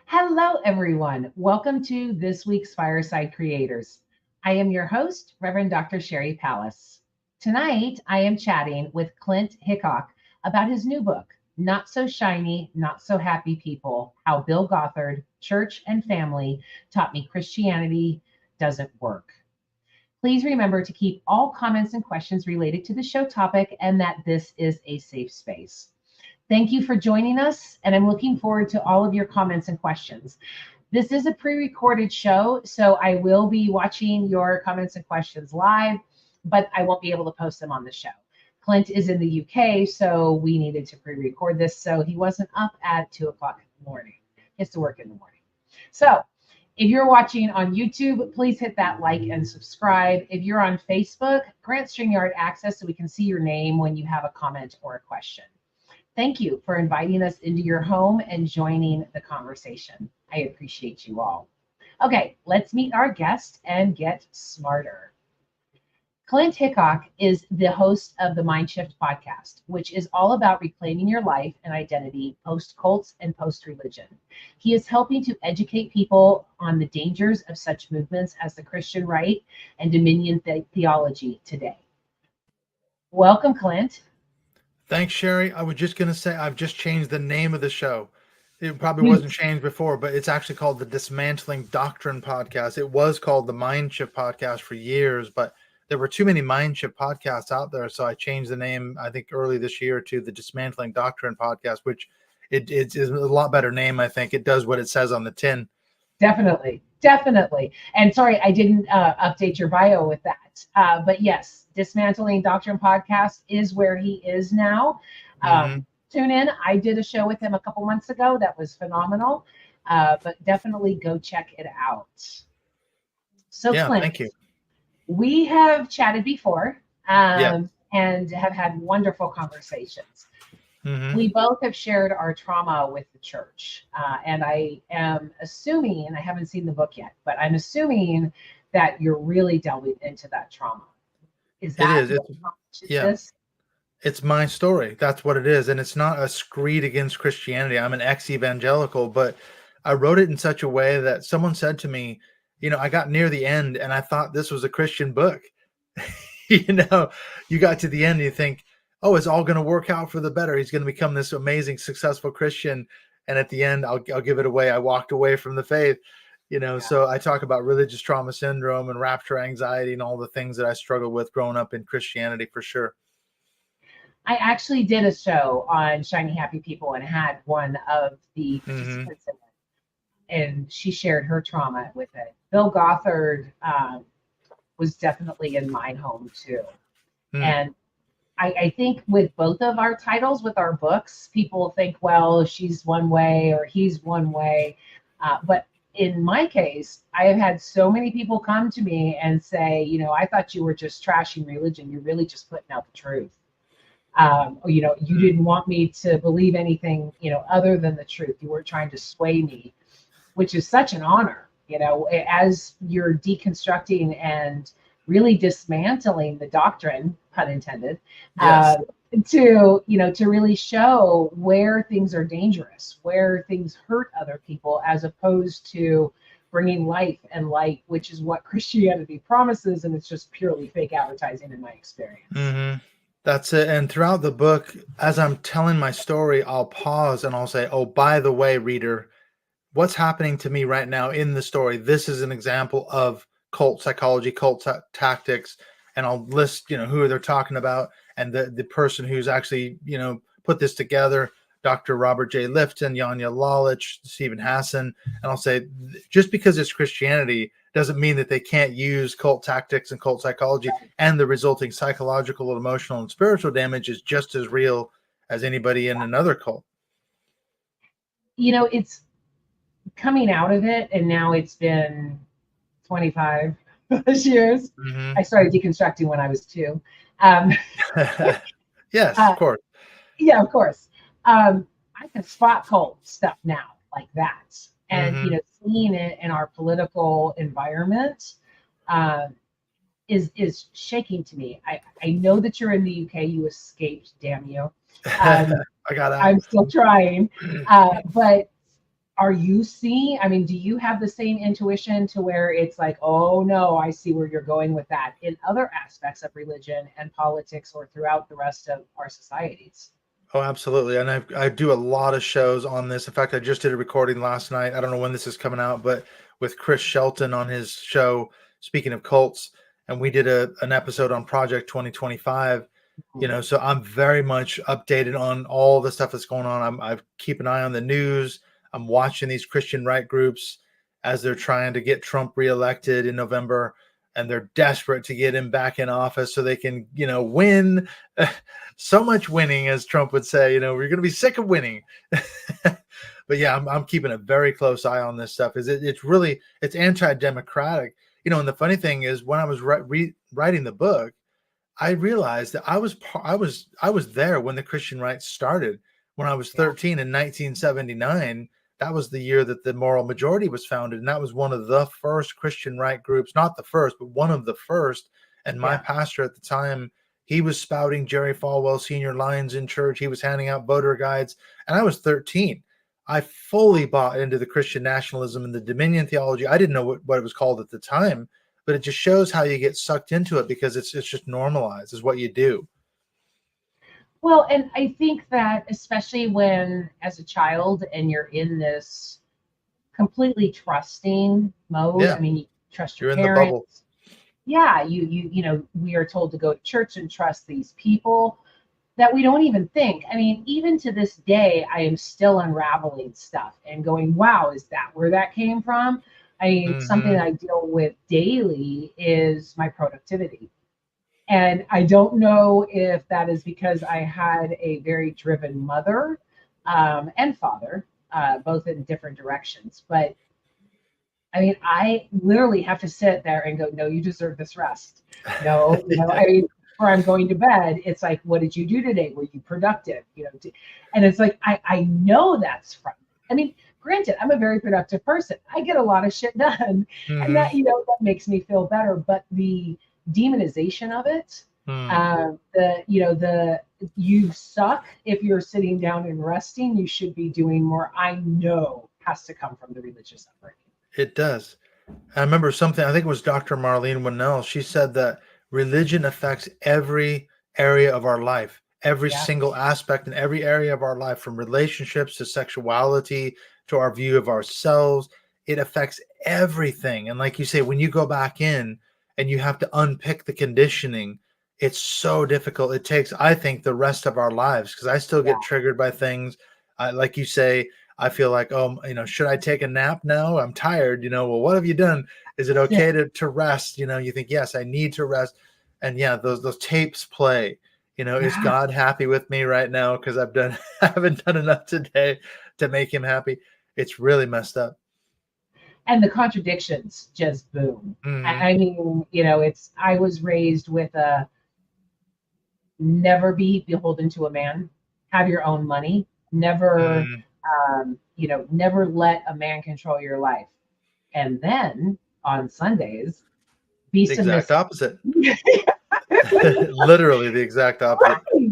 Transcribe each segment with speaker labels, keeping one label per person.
Speaker 1: Hello, everyone. Welcome to this week's Fireside Creators. I am your host, Reverend Dr. Sherry Pallas. Tonight, I am chatting with Clint Heacock about his new book, Not So Shiny, Not So Happy People: How Bill Gothard, Church and Family Taught Me Christianity Doesn't Work. Please remember to keep all comments and questions related to the show topic and that this is a safe space. Thank you for joining us, and I'm looking forward to all of your comments and questions. This is a pre-recorded show, so I will be watching your comments and questions live, but I won't be able to post them on the show. Clint is in the UK, so we needed to pre-record this, so he wasn't up at 2 o'clock in the morning. He has to work in the morning. So if you're watching on YouTube, please hit that like and subscribe. If you're on Facebook, grant StreamYard access so we can see your name when you have a comment or a question. Thank you for inviting us into your home and joining the conversation. I appreciate you all. Okay, let's meet our guest and get smarter. Clint Heacock is the host of the Mind Shift podcast, which is all about reclaiming your life and identity post-cults and post-religion. He is helping to educate people on the dangers of such movements as the Christian right and dominion theology today. Welcome, Clint.
Speaker 2: Thanks, Sherry. I was just going to say I've just changed the name of the show. It probably wasn't changed before, but it's actually called the Dismantling Doctrine Podcast. It was called the Mind Shift Podcast for years, but there were too many Mind Shift podcasts out there, so I changed the name, I think, early this year to the Dismantling Doctrine Podcast, which it is a lot better name, I think. It does what it says on the tin.
Speaker 1: Definitely. And sorry, I didn't update your bio with that. But yes, Dismantling Doctrine Podcast is where he is now. Tune in. I did a show with him a couple months ago that was phenomenal. But definitely go check it out. So,
Speaker 2: Yeah,
Speaker 1: Clint,
Speaker 2: thank you.
Speaker 1: we have chatted before
Speaker 2: Yeah.
Speaker 1: and have had wonderful conversations. We both have shared our trauma with the church. And I am assuming, and I haven't seen the book yet, but I'm assuming that you're really delving into that trauma. Is that
Speaker 2: It is. It's my story. That's what it is. And it's not a screed against Christianity. I'm an ex-evangelical, but I wrote it in such a way that someone said to me, I got near the end and I thought this was a Christian book. You got to the end and you think, oh, it's all going to work out for the better. He's going to become this amazing, successful Christian. And at the end, I'll give it away. I walked away from the faith, So I talk about religious trauma syndrome and rapture anxiety and all the things that I struggled with growing up in Christianity for sure.
Speaker 1: I actually did a show on Shiny Happy People and had one of the participants in it, and she shared her trauma with it. Bill Gothard was definitely in my home too. And I think with both of our titles, with our books, people think, well, she's one way or he's one way. But in my case, I have had so many people come to me and say, I thought you were just trashing religion. You're really just putting out the truth. You didn't want me to believe anything, other than the truth. You weren't trying to sway me, which is such an honor, as you're deconstructing and really dismantling the doctrine, pun intended,
Speaker 2: yes.
Speaker 1: to really show where things are dangerous, where things hurt other people, as opposed to bringing life and light, which is what Christianity promises, and it's just purely fake advertising in my experience.
Speaker 2: That's it. And throughout the book, as I'm telling my story, I'll pause and I'll say, oh, by the way, reader, what's happening to me right now in the story? This is an example of cult psychology, cult tactics. And I'll list, who they're talking about and the person who's actually, put this together, Dr. Robert J. Lifton, Yanya Lalich, Stephen Hassan. And I'll say, just because it's Christianity doesn't mean that they can't use cult tactics and cult psychology, and the resulting psychological, emotional, and spiritual damage is just as real as anybody in another cult.
Speaker 1: It's coming out of it, and now it's been 25 years. I started deconstructing when I was 2.
Speaker 2: Yes, of course.
Speaker 1: Yeah, of course. I can spot cult stuff now like that. And, seeing it in our political environment is shaking to me. I know that you're in the UK. You escaped, damn you.
Speaker 2: I got out.
Speaker 1: I'm still trying. But are you seeing, I mean, do you have the same intuition to where it's like, oh no, I see where you're going with that in other aspects of religion and politics or throughout the rest of our societies?
Speaker 2: Oh, absolutely. And I do a lot of shows on this. In fact, I just did a recording last night. I don't know when this is coming out, but with Chris Shelton on his show, speaking of cults, and we did an episode on Project 2025. So I'm very much updated on all the stuff that's going on. I keep an eye on the news. I'm watching these Christian right groups as they're trying to get Trump reelected in November, and they're desperate to get him back in office so they can, win. So much winning, as Trump would say. We're going to be sick of winning. But yeah, I'm keeping a very close eye on this stuff. It's anti-democratic. And the funny thing is, when I was writing the book, I realized that I was there when the Christian right started. When I was 13 in 1979, that was the year that the Moral Majority was founded, and that was one of the first Christian right groups, not the first, but one of the first. And my pastor at the time, he was spouting Jerry Falwell Senior lines in church. He was handing out voter guides, and I was 13. I fully bought into the Christian nationalism and the Dominion theology. I didn't know what it was called at the time, but it just shows how you get sucked into it because it's just normalized is what you do.
Speaker 1: Well, and I think that especially when as a child and you're in this completely trusting mode, I mean, you trust your
Speaker 2: parents. In the bubble.
Speaker 1: Yeah, we are told to go to church and trust these people that we don't even think. I mean, even to this day, I am still unraveling stuff and going, wow, is that where that came from? Something that I deal with daily is my productivity. And I don't know if that is because I had a very driven mother and father, both in different directions. But I mean, I literally have to sit there and go, no, you deserve this rest. No, before I'm going to bed, it's like, what did you do today? Were you productive? And it's like, I know that's from, granted, I'm a very productive person. I get a lot of shit done, and that, that makes me feel better. But the demonization of it, you suck if you're sitting down and resting, you should be doing more, I know has to come from the religious upbringing.
Speaker 2: It does. I remember something, I think it was Dr. Marlene Winnell. She said that religion affects every area of our life, every single aspect in every area of our life, from relationships to sexuality to our view of ourselves. It affects everything. And like you say, when you go back in and you have to unpick the conditioning, it's so difficult. It takes, I think, the rest of our lives, because I still get triggered by things. Like you say, I feel like, should I take a nap now? I'm tired. Well, what have you done? Is it okay to rest? You think, yes, I need to rest. And yeah, those tapes play. Is God happy with me right now? Because I haven't done enough today to make him happy. It's really messed up.
Speaker 1: And the contradictions just boom. I was raised with a never be beholden to a man, have your own money, never, never let a man control your life. And then on Sundays, be submissive.
Speaker 2: Exact opposite. Literally the exact opposite.
Speaker 1: Right.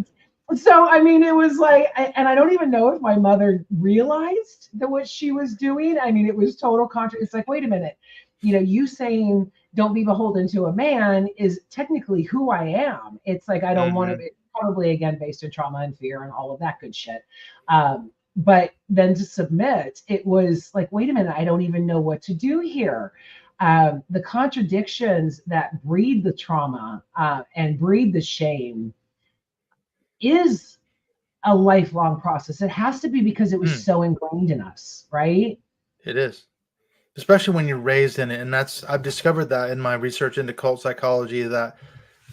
Speaker 1: So, it was like, and I don't even know if my mother realized that what she was doing. It was total It's like, wait a minute, you saying don't be beholden to a man is technically who I am. It's like, I don't want to be, probably again, based in trauma and fear and all of that good shit. But then to submit, it was like, wait a minute, I don't even know what to do here. The contradictions that breed the trauma and breed the shame is a lifelong process. It has to be, because it was so ingrained in us, right?
Speaker 2: It is, especially when you're raised in it. And I've discovered that in my research into cult psychology, that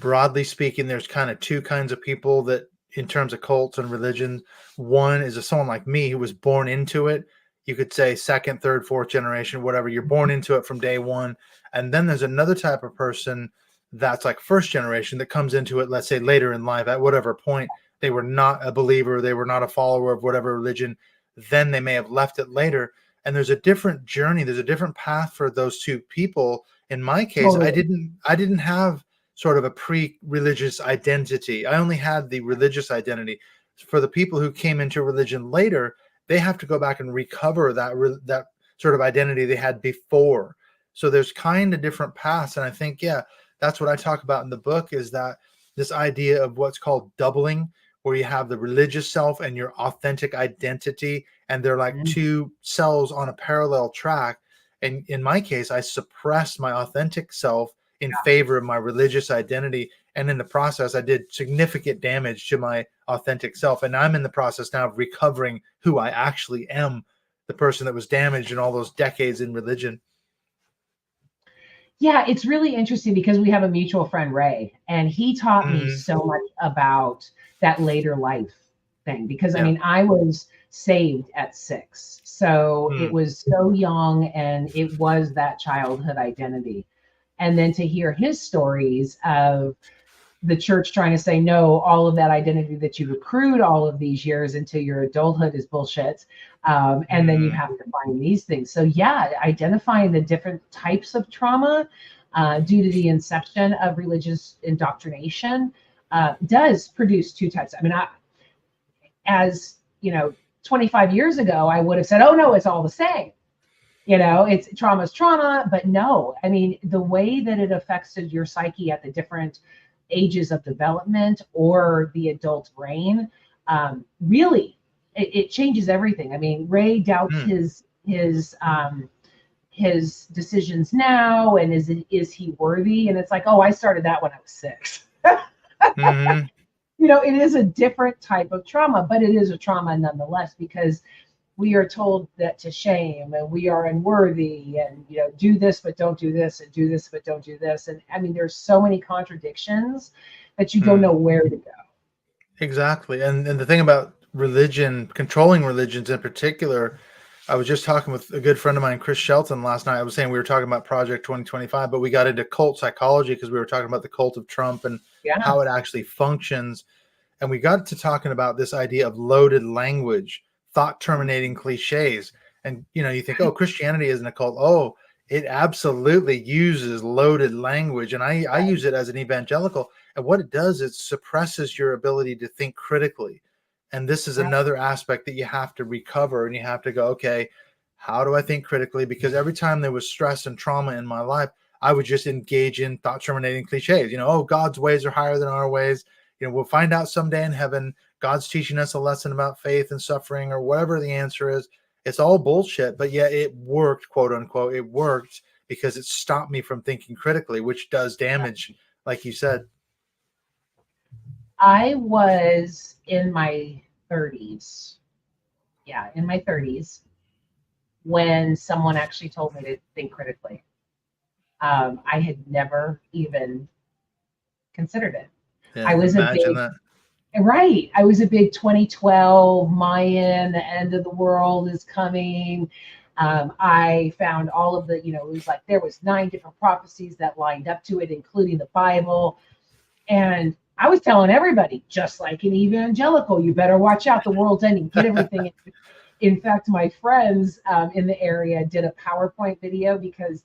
Speaker 2: broadly speaking, there's kind of two kinds of people that, in terms of cults and religion. One is someone like me who was born into it. You could say second, third, fourth generation, whatever. You're born into it from day one. And then there's another type of person that's like first generation that comes into it, let's say later in life, at whatever point they were not a believer, they were not a follower of whatever religion, then they may have left it later. And there's a different journey, there's a different path for those two people. In my case, totally. I didn't have sort of a pre-religious identity. I only had the religious identity. For the people who came into religion later, they have to go back and recover that sort of identity they had before. So there's kind of different paths. And I think, yeah, that's what I talk about in the book, is that this idea of what's called doubling, where you have the religious self and your authentic identity, and they're like
Speaker 1: Mhm.
Speaker 2: two cells on a parallel track. And in my case, I suppressed my authentic self in favor of my religious identity. And in the process, I did significant damage to my authentic self. And I'm in the process now of recovering who I actually am, the person that was damaged in all those decades in religion.
Speaker 1: Yeah, it's really interesting because we have a mutual friend, Ray, and he taught me
Speaker 2: Mm-hmm.
Speaker 1: so much about that later life thing. Because I
Speaker 2: Yeah.
Speaker 1: mean, I was saved at 6. So it
Speaker 2: Mm.
Speaker 1: was so young, and it was that childhood identity. And then to hear his stories of the church trying to say, no, all of that identity that you've accrued all of these years into your adulthood is bullshit. And then you
Speaker 2: Mm.
Speaker 1: have to find these things. So, yeah, identifying the different types of trauma due to the inception of religious indoctrination does produce two types. I mean, as you know, 25 years ago, I would have said, oh, no, it's all the same. It's trauma's trauma, but no, I mean, the way that it affected your psyche at the different ages of development or the adult brain, really, it changes everything. I mean, Ray doubts
Speaker 2: Mm.
Speaker 1: his decisions now, and is he worthy? And it's like, oh, I started that when I was 6.
Speaker 2: Mm-hmm.
Speaker 1: It is a different type of trauma, but it is a trauma nonetheless, because we are told that to shame, and we are unworthy, and do this but don't do this, and do this but don't do this. And I mean, there's so many contradictions that you don't
Speaker 2: Mm.
Speaker 1: know where to go.
Speaker 2: Exactly. And the thing about religion, controlling religions in particular, I was just talking with a good friend of mine, Chris Shelton, last night. I was saying we were talking about Project 2025, but we got into cult psychology because we were talking about the cult of Trump and
Speaker 1: Yeah.
Speaker 2: how it actually functions. And we got to talking about this idea of loaded language, thought terminating cliches. And, you think, oh, Christianity isn't a cult. Oh, it absolutely uses loaded language. And I use it as an evangelical. And what it does is suppresses your ability to think critically. And this is
Speaker 1: Yeah.
Speaker 2: another aspect that you have to recover, and you have to go, okay, how do I think critically? Because every time there was stress and trauma in my life, I would just engage in thought terminating cliches. Oh, God's ways are higher than our ways. We'll find out someday in heaven. God's teaching us a lesson about faith and suffering, or whatever the answer is. It's all bullshit, but yet it worked, quote unquote. It worked because it stopped me from thinking critically, which does damage, like you said.
Speaker 1: I was in my 30s. Yeah, in my 30s, when someone actually told me to think critically. I had never even considered it. I
Speaker 2: Yeah,
Speaker 1: was a
Speaker 2: imagine
Speaker 1: big
Speaker 2: that.
Speaker 1: Right. I was a big 2012 Mayan, the end of the world is coming. I found all of the, it was like there was 9 different prophecies that lined up to it, including the Bible. And I was telling everybody, just like an evangelical, you better watch out, the world's ending, get everything. In fact, my friends in the area did a PowerPoint video because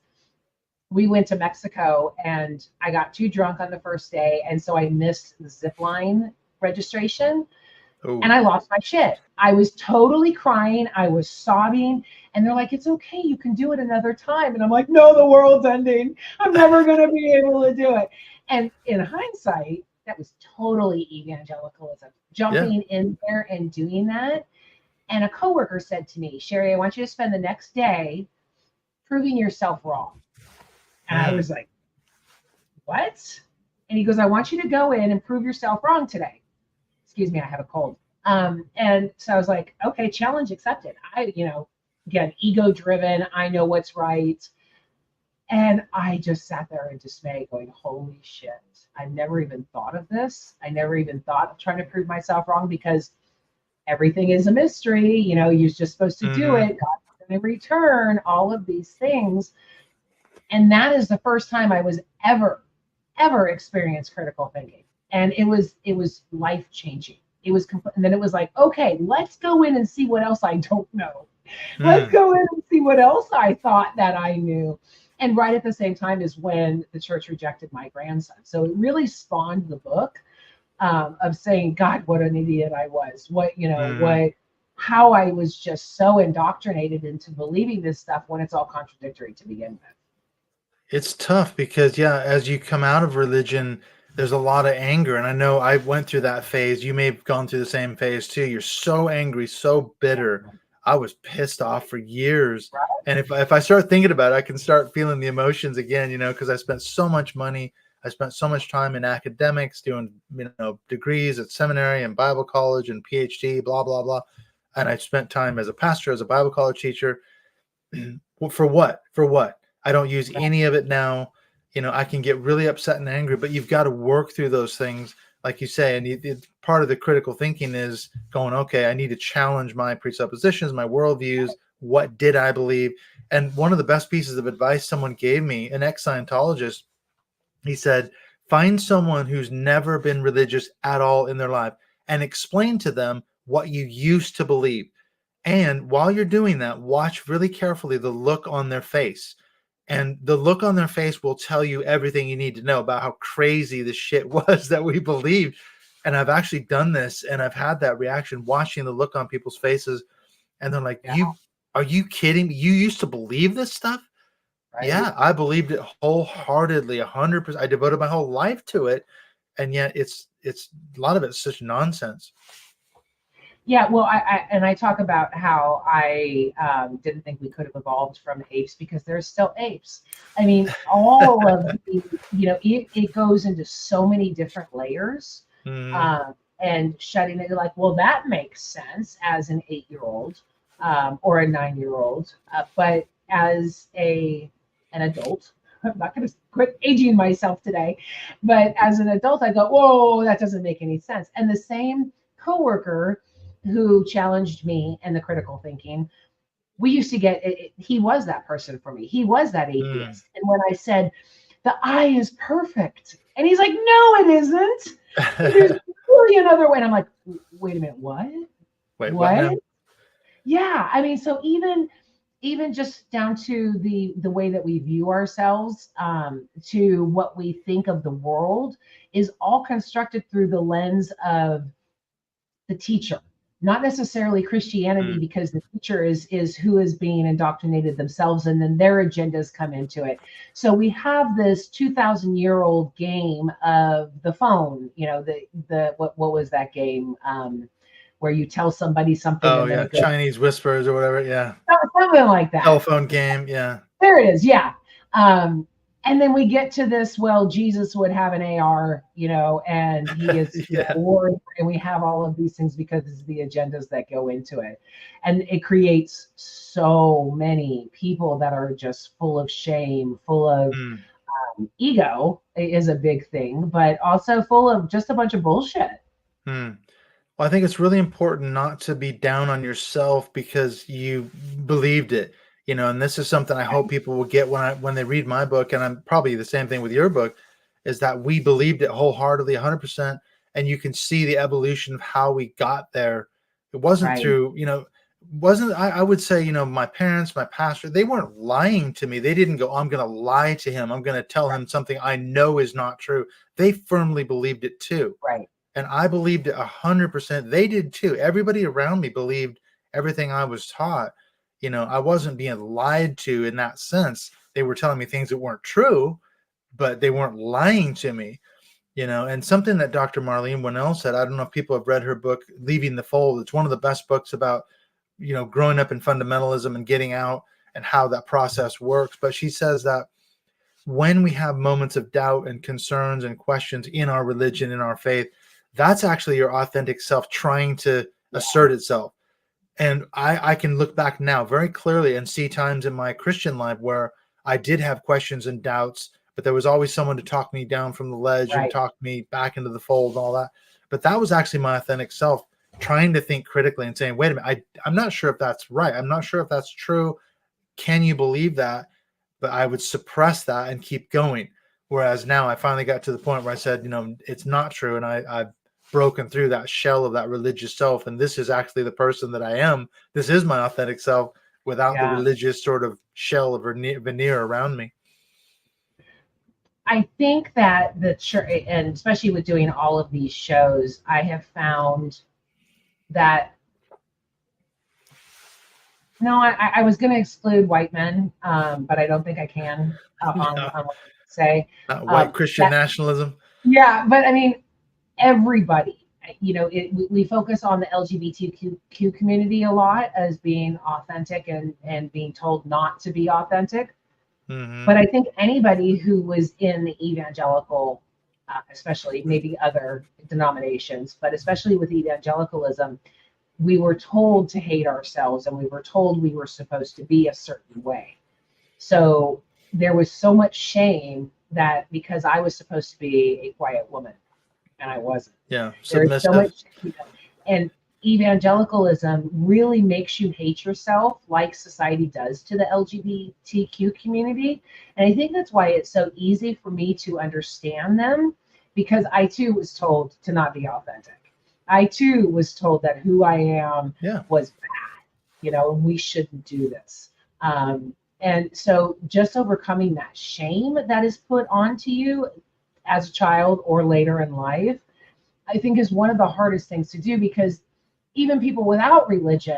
Speaker 1: we went to Mexico and I got too drunk on the first day. And so I missed the zip line registration and
Speaker 2: Oh,
Speaker 1: I lost my shit. I was totally crying. I was sobbing. And they're like, it's okay. You can do it another time. And I'm like, no, the world's ending. I'm never going to be able to do it. And in hindsight, that was totally evangelicalism,
Speaker 2: yeah.
Speaker 1: jumping in there and doing that. And a coworker said to me, Sherry, I want you to spend the next day proving yourself wrong. And I
Speaker 2: Mm.
Speaker 1: was like, what? And he goes, I want you to go in and prove yourself wrong today. Excuse me, I have a cold. And so I was like, okay, challenge accepted. Again, ego driven. I know what's right. And I just sat there in dismay going, holy shit. I never even thought of this. I never even thought of trying to prove myself wrong because everything is a mystery. You're just supposed to do
Speaker 2: Mm-hmm.
Speaker 1: it. God's going to return, all of these things. And that is the first time I was ever experienced critical thinking. And it was life changing. It was and then it was like, okay, let's go in and see what else I don't know. Let's
Speaker 2: Mm.
Speaker 1: go in and see what else I thought that I knew. And right at the same time is when the church rejected my grandson. So it really spawned the book of saying, God, what an idiot I was. What,
Speaker 2: Mm.
Speaker 1: what how I was just so indoctrinated into believing this stuff when it's all contradictory to begin with.
Speaker 2: It's tough because, yeah, as you come out of religion, there's a lot of anger. And I know I went through that phase. You may have gone through the same phase too. You're so angry, so bitter. I was pissed off for years.
Speaker 1: Right?
Speaker 2: And if I start thinking about it, I can start feeling the emotions again, because I spent so much money. I spent so much time in academics doing, degrees at seminary and Bible college and PhD, blah, blah, blah. And I spent time as a pastor, as a Bible college teacher. For what? For what? I don't use any of it now. I can get really upset and angry, but you've got to work through those things, like you say. And part of the critical thinking is going, okay, I need to challenge my presuppositions, my worldviews. What did I believe? And one of the best pieces of advice someone gave me, an ex-Scientologist, he said, find someone who's never been religious at all in their life and explain to them what you used to believe. And while you're doing that, watch really carefully the look on their face. And the look on their face will tell you everything you need to know about how crazy the shit was that we believed. And I've actually done this, and I've had that reaction, watching the look on people's faces. And they're like, are you kidding me? You used to believe this stuff?
Speaker 1: Right?
Speaker 2: Yeah, I believed it wholeheartedly, 100%. I devoted my whole life to it. And yet it's a lot of it's such nonsense.
Speaker 1: Yeah, well, I talk about how I didn't think we could have evolved from apes because there's still apes. I mean, all of the, it goes into so many different layers. And shutting it, like, well, that makes sense as an 8-year-old or a 9-year-old, but as an adult, I'm not going to quit aging myself today, but as an adult, I go, whoa, that doesn't make any sense. And the same coworker who challenged me in the critical thinking, we used to get he was that person for me. He was that atheist. And when I said the eye is perfect, and he's like, no, it isn't. There's really another way. And I'm like, wait a minute, what?
Speaker 2: Wait, what?
Speaker 1: Yeah, I mean, so even just down to the way that we view ourselves, to what we think of the world, is all constructed through the lens of the teacher, not necessarily Christianity, because the teacher is who is being indoctrinated themselves, and then their agendas come into it. So we have this 2,000-year-old game of the phone. What was that game? Where you tell somebody something.
Speaker 2: Oh, yeah, Chinese whispers or whatever. Yeah,
Speaker 1: something like that.
Speaker 2: Telephone game. Yeah,
Speaker 1: there it is. Yeah. And then we get to this, well, Jesus would have an AR, and he is Lord, and we have all of these things because of the agendas that go into it. And it creates so many people that are just full of shame, full of ego is a big thing, but also full of just a bunch of bullshit.
Speaker 2: Well, I think it's really important not to be down on yourself because you believed it. And this is something I hope people will get when they read my book, and I'm probably the same thing with your book, is that we believed it wholeheartedly, 100%, and you can see the evolution of how we got there. It wasn't through, I would say, my parents, my pastor, they weren't lying to me. They didn't go, I'm going to lie to him. I'm going to tell him something I know is not true. They firmly believed it too.
Speaker 1: Right.
Speaker 2: And I believed it 100%. They did too. Everybody around me believed everything I was taught. I wasn't being lied to in that sense. They were telling me things that weren't true, but they weren't lying to me, and something that Dr. Marlene Winnell said, I don't know if people have read her book, Leaving the Fold. It's one of the best books about, growing up in fundamentalism and getting out and how that process works. But she says that when we have moments of doubt and concerns and questions in our religion, in our faith, that's actually your authentic self trying to assert itself. And I can look back now very clearly and see times in my Christian life where I did have questions and doubts, but there was always someone to talk me down from the ledge and talk me back into the fold and all that. But that was actually my authentic self trying to think critically and saying, wait a minute, I'm not sure if that's right. I'm not sure if that's true. Can you believe that? But I would suppress that and keep going. Whereas now I finally got to the point where I said, it's not true. And I've broken through that shell of that religious self, and this is actually the person that I am. This is my authentic self without the religious sort of shell of veneer around me.
Speaker 1: I think that the church, and especially with doing all of these shows, I have found that No, I was going to exclude white men, but I don't think I can
Speaker 2: No,
Speaker 1: on what I say.
Speaker 2: not white Christian
Speaker 1: That
Speaker 2: nationalism.
Speaker 1: yeah, but I mean everybody. We focus on the LGBTQ community a lot as being authentic and being told not to be authentic.
Speaker 2: Hmm.
Speaker 1: But I think anybody who was in the evangelical, especially maybe other denominations, but especially with evangelicalism, we were told to hate ourselves and we were told we were supposed to be a certain way. So there was so much shame that because I was supposed to be a quiet woman and I wasn't.
Speaker 2: Yeah,
Speaker 1: There is so
Speaker 2: submissive.
Speaker 1: much, and evangelicalism really makes you hate yourself like society does to the LGBTQ community. And I think that's why it's so easy for me to understand them because I too was told to not be authentic. I too was told that who I am
Speaker 2: Yeah,
Speaker 1: was bad, and we shouldn't do this. And so just overcoming that shame that is put onto you as a child or later in life, I think is one of the hardest things to do because even people without religion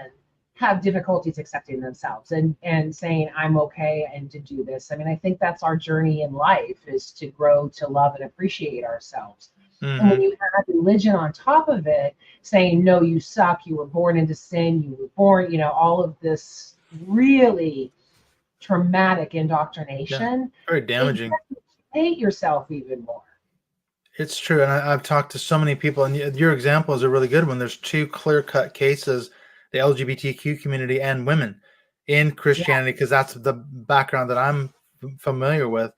Speaker 1: have difficulties accepting themselves and saying I'm okay and to do this. I mean, I think that's our journey in life is to grow to love and appreciate ourselves. And when
Speaker 2: hmm,
Speaker 1: you add religion on top of it, saying no, you suck, you were born into sin, you were born, all of this really traumatic
Speaker 2: yeah,
Speaker 1: indoctrination,
Speaker 2: very
Speaker 1: it
Speaker 2: damaging.
Speaker 1: gets you to hate yourself even more.
Speaker 2: It's true, and I've talked to so many people, and your example is a really good one. There's two clear-cut cases: the LGBTQ community and women in
Speaker 1: Yeah,
Speaker 2: Christianity, because that's the background that I'm familiar with.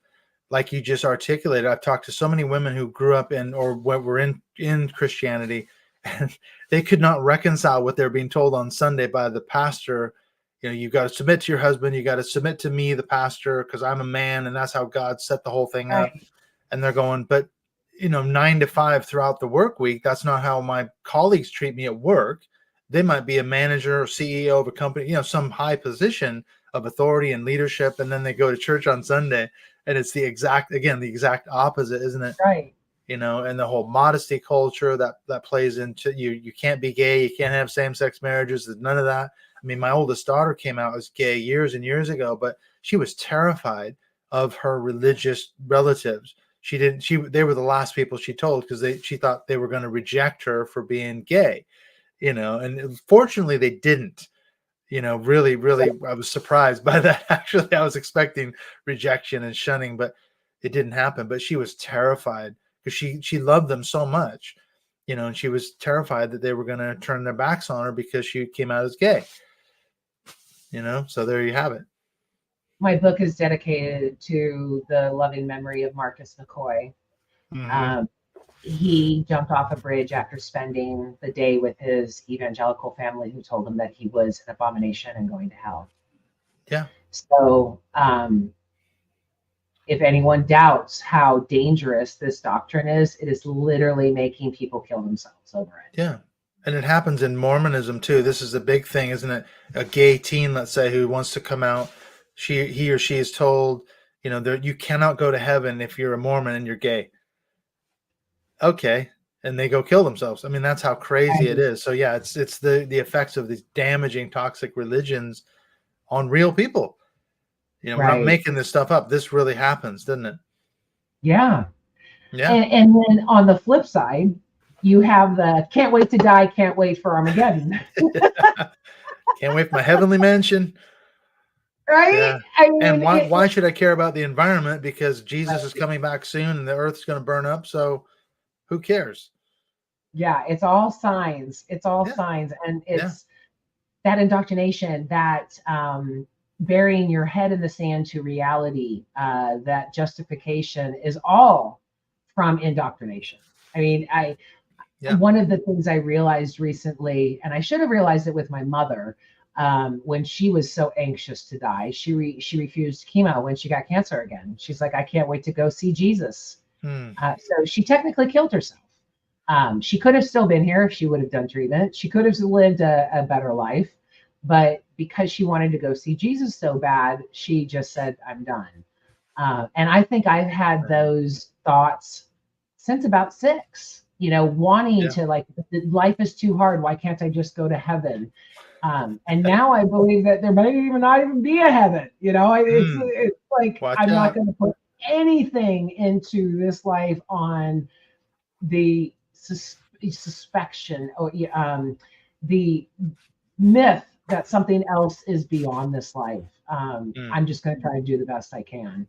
Speaker 2: Like you just articulated, I've talked to so many women who grew up in or were in Christianity, and they could not reconcile what they're being told on Sunday by the pastor. You got to submit to your husband, you got to submit to me, the pastor, because I'm a man, and that's how God set the whole thing up.
Speaker 1: right,
Speaker 2: And they're going, but 9 to 5 throughout the work week, that's not how my colleagues treat me at work. They might be a manager or CEO of a company, some high position of authority and leadership, and then they go to church on Sunday, and it's the exact opposite, isn't it?
Speaker 1: right.
Speaker 2: And the whole modesty culture that plays into you can't be gay, you can't have same-sex marriages, there's none of that. I mean, my oldest daughter came out as gay years and years ago, but she was terrified of her religious relatives. They were the last people she told, because she thought they were going to reject her for being gay, and fortunately they didn't. Really, really, I was surprised by that. Actually, I was expecting rejection and shunning, but it didn't happen. But she was terrified because she loved them so much, and she was terrified that they were going to turn their backs on her because she came out as gay. So there you have it.
Speaker 1: My book is dedicated to the loving memory of Marcus McCoy.
Speaker 2: Hmm.
Speaker 1: Um, he jumped off a bridge after spending the day with his evangelical family who told him that he was an abomination and going to hell.
Speaker 2: Yeah,
Speaker 1: So, if anyone doubts how dangerous this doctrine is, it is literally making people kill themselves over it.
Speaker 2: yeah. And it happens in Mormonism too. This is a big thing, isn't it? A gay teen, let's say, who wants to come out, he or she is told, that you cannot go to heaven if you're a Mormon and you're gay. Okay, and they go kill themselves. I mean, that's how crazy it
Speaker 1: Right.
Speaker 2: is. So yeah, it's the effects of these damaging toxic religions on real people. We're not
Speaker 1: Right.
Speaker 2: making this stuff up. This really happens, doesn't it?
Speaker 1: Yeah.
Speaker 2: Yeah.
Speaker 1: And then on the flip side, you have the can't wait to die, can't wait for Armageddon.
Speaker 2: Can't wait for my heavenly mansion.
Speaker 1: Right?
Speaker 2: Yeah.
Speaker 1: I
Speaker 2: And
Speaker 1: mean,
Speaker 2: why should I care about the environment? Because Jesus is
Speaker 1: right.
Speaker 2: coming back soon and the earth's going to burn up. So who cares?
Speaker 1: Yeah, it's all signs. It's all
Speaker 2: Yeah.
Speaker 1: signs. And
Speaker 2: Yeah.
Speaker 1: it's that indoctrination, that burying your head in the sand to reality, that justification is all from indoctrination. I mean,
Speaker 2: Yeah.
Speaker 1: one of the things I realized recently, and I should have realized it with my mother, when she was so anxious to die, she refused chemo when she got cancer again. She's like, I can't wait to go see Jesus.
Speaker 2: Hmm.
Speaker 1: So she technically killed herself. She could have still been here if she would have done treatment. She could have lived a better life, but because she wanted to go see Jesus so bad, she just said, I'm done. And I think I've had those thoughts since about 6, wanting
Speaker 2: Yeah.
Speaker 1: to, like, life is too hard. Why can't I just go to heaven? And now I believe that there might even not even be a heaven. It's like
Speaker 2: Watch
Speaker 1: I'm not
Speaker 2: out.
Speaker 1: going to put anything into this life on the suspicion or the myth that something else is beyond this life. I'm just going to try to do the best I can,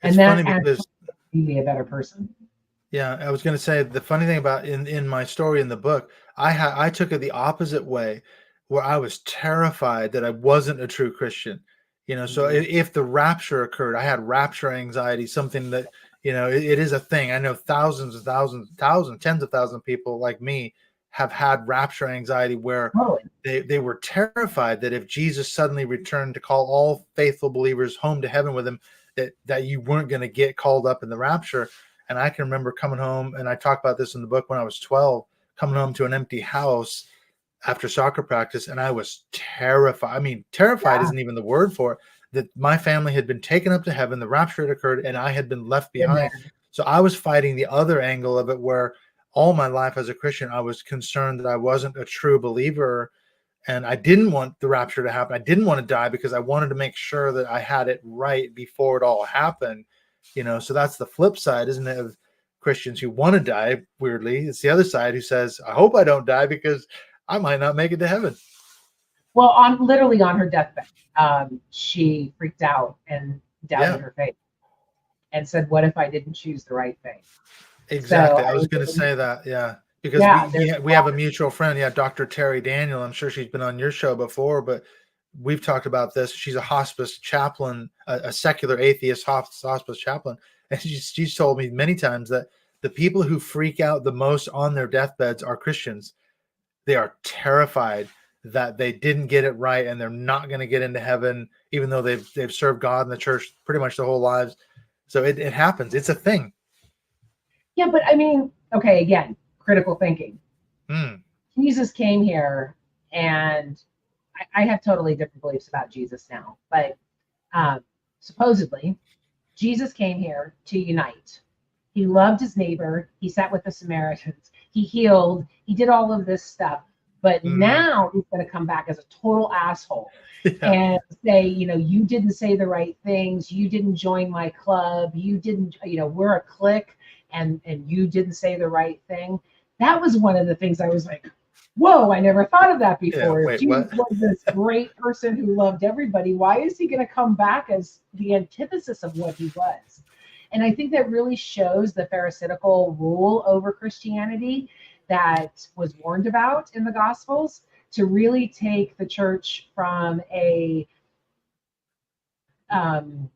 Speaker 2: It's
Speaker 1: and
Speaker 2: funny
Speaker 1: that actually
Speaker 2: because,
Speaker 1: makes me a better person.
Speaker 2: yeah, I was going to say the funny thing about in my story in the book, I took it the opposite way, where I was terrified that I wasn't a true Christian. So
Speaker 1: Mhm.
Speaker 2: if the rapture occurred, I had rapture anxiety, something that it is a thing. I know thousands and thousands, thousands, tens of thousands of people like me have had rapture anxiety, where
Speaker 1: Totally.
Speaker 2: they were terrified that if Jesus suddenly returned to call all faithful believers home to heaven with him, that you weren't going to get called up in the rapture. And I can remember coming home, and I talk about this in the book when I was 12, coming home to an empty house after soccer practice, and I was terrified. I mean, terrified
Speaker 1: Yeah.
Speaker 2: isn't even the word for it, that my family had been taken up to heaven, the rapture had occurred, and I had been left
Speaker 1: Been
Speaker 2: behind.
Speaker 1: there.
Speaker 2: So I was fighting the other angle of it, where all my life as a Christian, I was concerned that I wasn't a true believer, and I didn't want the rapture to happen. I didn't want to die because I wanted to make sure that I had it right before it all happened. So that's the flip side, isn't it, of Christians who want to die? Weirdly, it's the other side who says, I hope I don't die because I might not make it to heaven.
Speaker 1: Well, literally on her deathbed, she freaked out and doubted
Speaker 2: Yeah,
Speaker 1: her faith and said, "What if I didn't choose the right thing?" So
Speaker 2: exactly. I
Speaker 1: I
Speaker 2: was going to
Speaker 1: mean,
Speaker 2: say that. Yeah, because
Speaker 1: yeah, there's
Speaker 2: we have a mutual friend. Yeah, Dr. Terry Daniel. I'm sure she's been on your show before, but we've talked about this. She's a hospice chaplain, a secular atheist hospice chaplain, and she's told me many times that the people who freak out the most on their deathbeds are Christians. They are terrified that they didn't get it right and they're not going to get into heaven, even though they've served God in the church pretty much their whole lives. So it happens. It's a thing.
Speaker 1: yeah, but I mean, okay, again, critical thinking.
Speaker 2: Mm,
Speaker 1: Jesus came here, and I have totally different beliefs about Jesus now, but um, supposedly Jesus came here to unite. He loved his neighbor. He sat with the Samaritans. He healed. He did all of this stuff. But
Speaker 2: mm,
Speaker 1: now he's going to come back as a total asshole
Speaker 2: yeah.
Speaker 1: and say, you didn't say the right things. You didn't join my club. You didn't, we're a clique, and you didn't say the right thing. That was one of the things I was like, whoa, I never thought of that
Speaker 2: Yeah.
Speaker 1: before. If
Speaker 2: Wait,
Speaker 1: Jesus
Speaker 2: what?
Speaker 1: was this great person who loved everybody, why is he going to come back as the antithesis of what he was? And I think that really shows the Pharisaical rule over Christianity that was warned about in the Gospels, to really take the church from a um,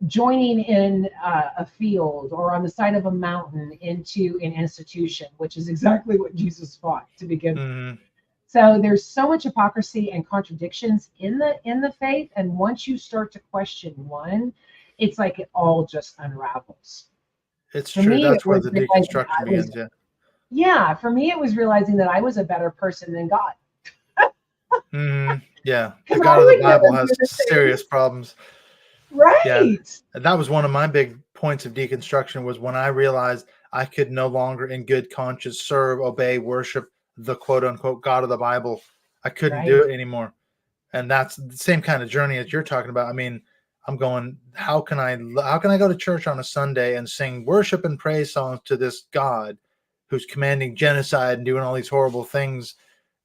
Speaker 1: joining in a field or on the side of a mountain into an institution, which is exactly what Jesus fought to begin with.
Speaker 2: Mm,
Speaker 1: So there's so much hypocrisy and contradictions in the faith, and once you start to question one, it's like it all just unravels.
Speaker 2: it's
Speaker 1: For
Speaker 2: true.
Speaker 1: me, it
Speaker 2: That's where
Speaker 1: was
Speaker 2: the
Speaker 1: realizing
Speaker 2: deconstruction
Speaker 1: I was,
Speaker 2: begins. Yeah.
Speaker 1: yeah, for me, it was realizing that I was a better person than God.
Speaker 2: Yeah. The
Speaker 1: Because I
Speaker 2: God of the
Speaker 1: would
Speaker 2: Bible
Speaker 1: never
Speaker 2: has
Speaker 1: do the
Speaker 2: serious
Speaker 1: things.
Speaker 2: problems. Yeah.
Speaker 1: Right.
Speaker 2: And that was one of my big points of deconstruction, was when I realized I could no longer in good conscience serve, obey, worship the quote unquote God of the Bible. I couldn't do
Speaker 1: Right.
Speaker 2: it anymore. And that's the same kind of journey as you're talking about. I mean, I'm going, how can I go to church on a Sunday and sing worship and praise songs to this God who's commanding genocide and doing all these horrible things,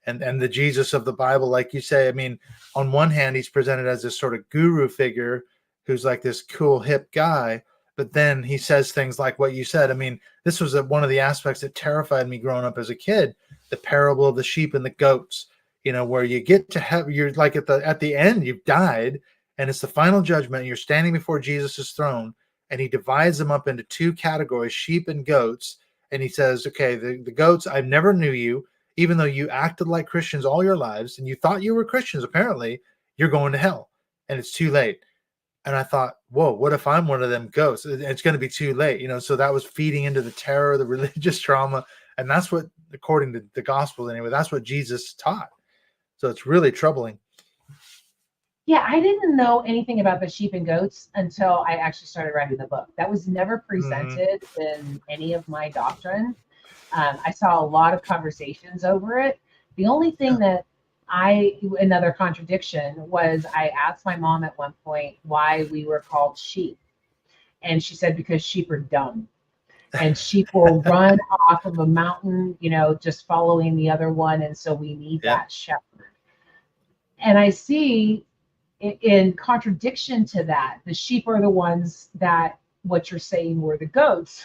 Speaker 2: and the Jesus of the Bible, like you say? I mean, on one hand, he's presented as this sort of guru figure who's like this cool hip guy, but then he says things like what you said. I mean, this was one of the aspects that terrified me growing up as a kid, the parable of the sheep and the goats. Where you get to have, you're like at the end, you've died, and it's the final judgment, and you're standing before Jesus's throne, and he divides them up into two categories, sheep and goats. And he says, okay, the goats, I never knew you, even though you acted like Christians all your lives and you thought you were Christians. Apparently you're going to hell, and it's too late. And I thought, whoa, what if I'm one of them ghosts? It's going to be too late. So that was feeding into the terror, the religious trauma. And that's what, according to the gospel anyway, that's what Jesus taught. So it's really troubling.
Speaker 1: Yeah, I didn't know anything about the sheep and goats until I actually started writing the book. That was never
Speaker 2: Mm-hmm.
Speaker 1: presented in any of my doctrine. I saw a lot of conversations over it. The only
Speaker 2: Yeah.
Speaker 1: thing that Another contradiction was I asked my mom at one point why we were called sheep. And she said, because sheep are dumb and sheep will run off of a mountain, just following the other one. And so we need
Speaker 2: Yeah.
Speaker 1: that shepherd. And I see in contradiction to that, the sheep are the ones that what you're saying were the goats.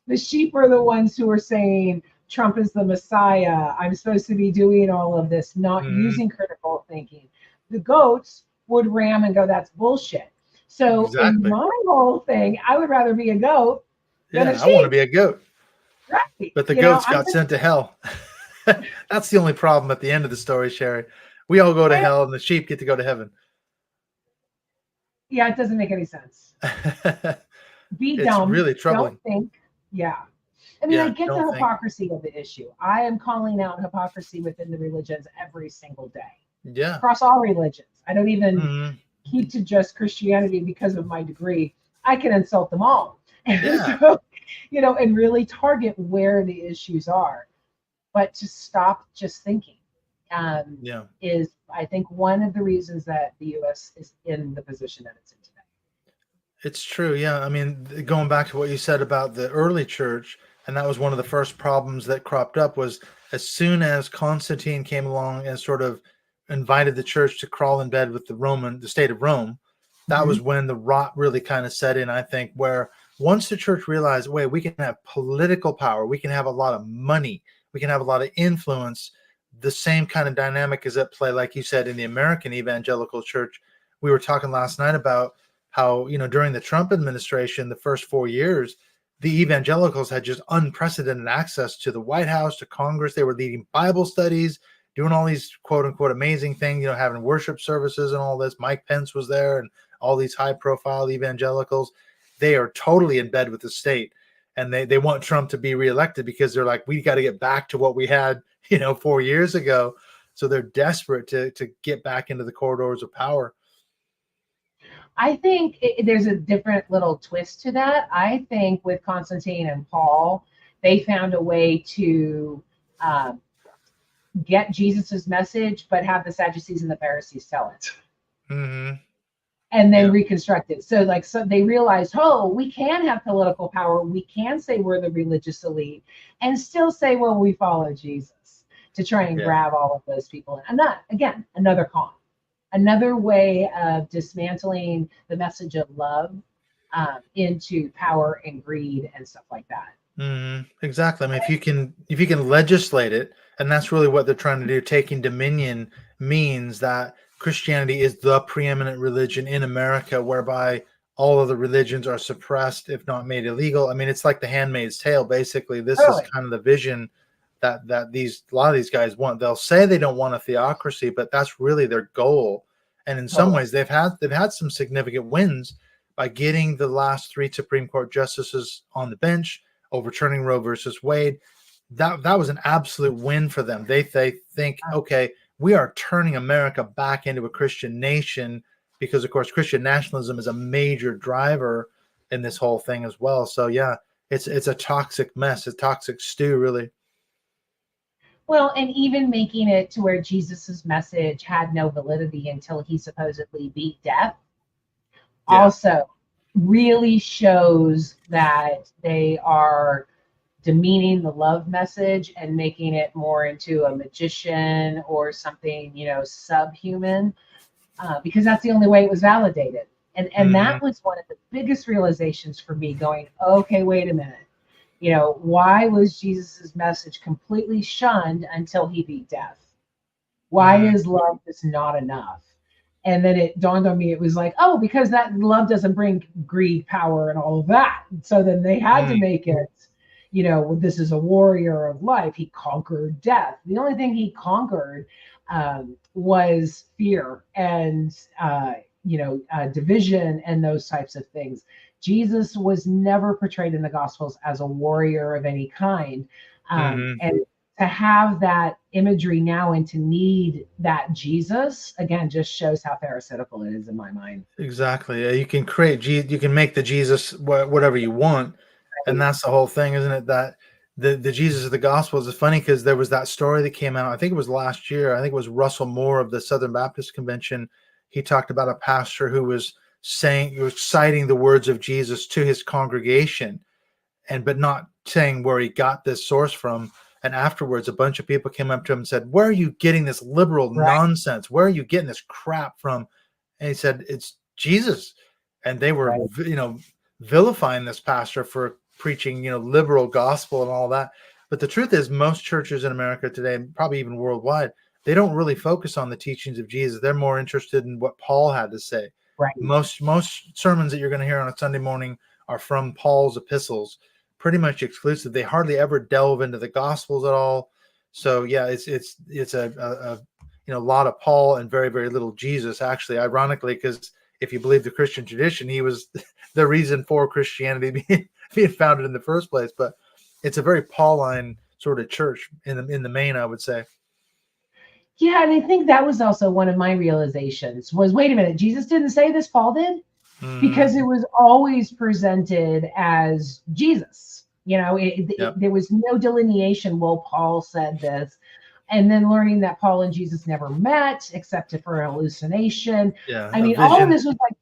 Speaker 1: The sheep are the ones who are saying Trump is the Messiah. I'm supposed to be doing all of this, not using critical thinking. The goats would ram and go, that's bullshit. So in
Speaker 2: Exactly.
Speaker 1: my whole thing, I would rather be a goat than a
Speaker 2: Yeah,
Speaker 1: sheep.
Speaker 2: I want to be a goat.
Speaker 1: Right.
Speaker 2: But the goats got sent to hell. That's the only problem at the end of the story, Sherry. We all go to hell and the sheep get to go to heaven.
Speaker 1: Yeah, it doesn't make any sense. Be
Speaker 2: It's
Speaker 1: dumb.
Speaker 2: really troubling.
Speaker 1: Don't think. Yeah. I mean,
Speaker 2: Yeah,
Speaker 1: I get the
Speaker 2: don't think.
Speaker 1: hypocrisy of the issue. I am calling out hypocrisy within the religions every single day.
Speaker 2: Yeah.
Speaker 1: Across all religions. I don't even
Speaker 2: Mhm.
Speaker 1: keep to just Christianity because of my degree. I can insult them all.
Speaker 2: Yeah.
Speaker 1: So, and really target where the issues are. But to stop just thinking
Speaker 2: Yeah.
Speaker 1: is, I think, one of the reasons that the U.S. is in the position that it's in today.
Speaker 2: It's true. Yeah. I mean, going back to what you said about the early church, and that was one of the first problems that cropped up was as soon as Constantine came along and sort of invited the church to crawl in bed with the state of Rome, that was when the rot really kind of set in, I think, where once the church realized, wait, we can have political power, we can have a lot of money, we can have a lot of influence, the same kind of dynamic is at play, like you said, in the American evangelical church. We were talking last night about how, during the Trump administration, the first 4 years, the evangelicals had just unprecedented access to the White House, to Congress. They were leading Bible studies, doing all these quote unquote amazing things, having worship services and all this. Mike Pence was there and all these high profile evangelicals. They are totally in bed with the state. And they want Trump to be reelected because they're like, we got to get back to what we had, 4 years ago. So they're desperate to get back into the corridors of power.
Speaker 1: I think there's a different little twist to that. I think with Constantine and Paul, they found a way to get Jesus's message, but have the Sadducees and the Pharisees tell it.
Speaker 2: Mm-hmm.
Speaker 1: And then reconstruct it. So they realized, we can have political power. We can say we're the religious elite and still say, well, we follow Jesus, to try and grab all of those people. And that, again, another con. Another way of dismantling the message of love into power and greed and stuff like that.
Speaker 2: Mm-hmm. Exactly. I mean, if you can legislate it, and that's really what they're trying to do. Taking dominion means that Christianity is the preeminent religion in America, whereby all of the religions are suppressed, if not made illegal. I mean, it's like the Handmaid's Tale. Basically, this is kind of the vision that a lot of these guys want. They'll say they don't want a theocracy, but that's really their goal. And in some ways, they've had some significant wins by getting the last 3 Supreme Court justices on the bench, overturning Roe versus Wade. That was an absolute win for them. They think, okay, we are turning America back into a Christian nation, because of course Christian nationalism is a major driver in this whole thing as well. So yeah, it's a toxic mess, a toxic stew, really.
Speaker 1: Well, and even making it to where Jesus's message had no validity until he supposedly beat death also really shows that they are demeaning the love message and making it more into a magician or something, subhuman, because that's the only way it was validated. And that was one of the biggest realizations for me, going, okay, wait a minute. Why was Jesus's message completely shunned until he beat death? Why is love just not enough? And then it dawned on me, it was like, because that love doesn't bring greed, power, and all of that. So then they had to make it, this is a warrior of life. He conquered death. The only thing he conquered was fear and, division and those types of things. Jesus was never portrayed in the Gospels as a warrior of any kind. And to have that imagery now and to need that Jesus, again, just shows how parasitical it is in my mind.
Speaker 2: Exactly. You can make the Jesus whatever you want. And that's the whole thing, isn't it? That the Jesus of the Gospels is funny because there was that story that came out. I think it was last year. I think it was Russell Moore of the Southern Baptist Convention. He talked about a pastor who was citing the words of Jesus to his congregation, but not saying where he got this source from. And afterwards, a bunch of people came up to him and said, "Where are you getting this liberal
Speaker 1: Right.
Speaker 2: nonsense? Where are you getting this crap from?" And he said, "It's Jesus." And they were,
Speaker 1: Right.
Speaker 2: vilifying this pastor for preaching, liberal gospel and all that. But the truth is, most churches in America today, and probably even worldwide, they don't really focus on the teachings of Jesus. They're more interested in what Paul had to say.
Speaker 1: Right.
Speaker 2: Most sermons that you're going to hear on a Sunday morning are from Paul's epistles, pretty much exclusive. They hardly ever delve into the Gospels at all. So yeah, it's a lot of Paul and very, very little Jesus. Actually, ironically, because if you believe the Christian tradition, he was the reason for Christianity being founded in the first place. But it's a very Pauline sort of church in the main, I would say.
Speaker 1: Yeah, and I think that was also one of my realizations was, wait a minute, Jesus didn't say this, Paul did? Because it was always presented as Jesus.
Speaker 2: Yep.
Speaker 1: There was no delineation. Well, Paul said this. And then learning that Paul and Jesus never met except for a hallucination.
Speaker 2: Yeah.
Speaker 1: I mean, all of this was like,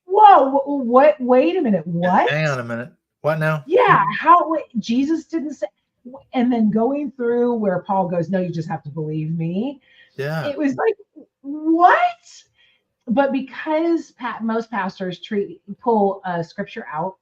Speaker 1: whoa, what? Wait a minute. What?
Speaker 2: Hang on a minute. What now?
Speaker 1: Yeah. Jesus didn't say. And then going through where Paul goes, no, you just have to believe me.
Speaker 2: Yeah.
Speaker 1: It was like, what? But because most pastors pull a scripture out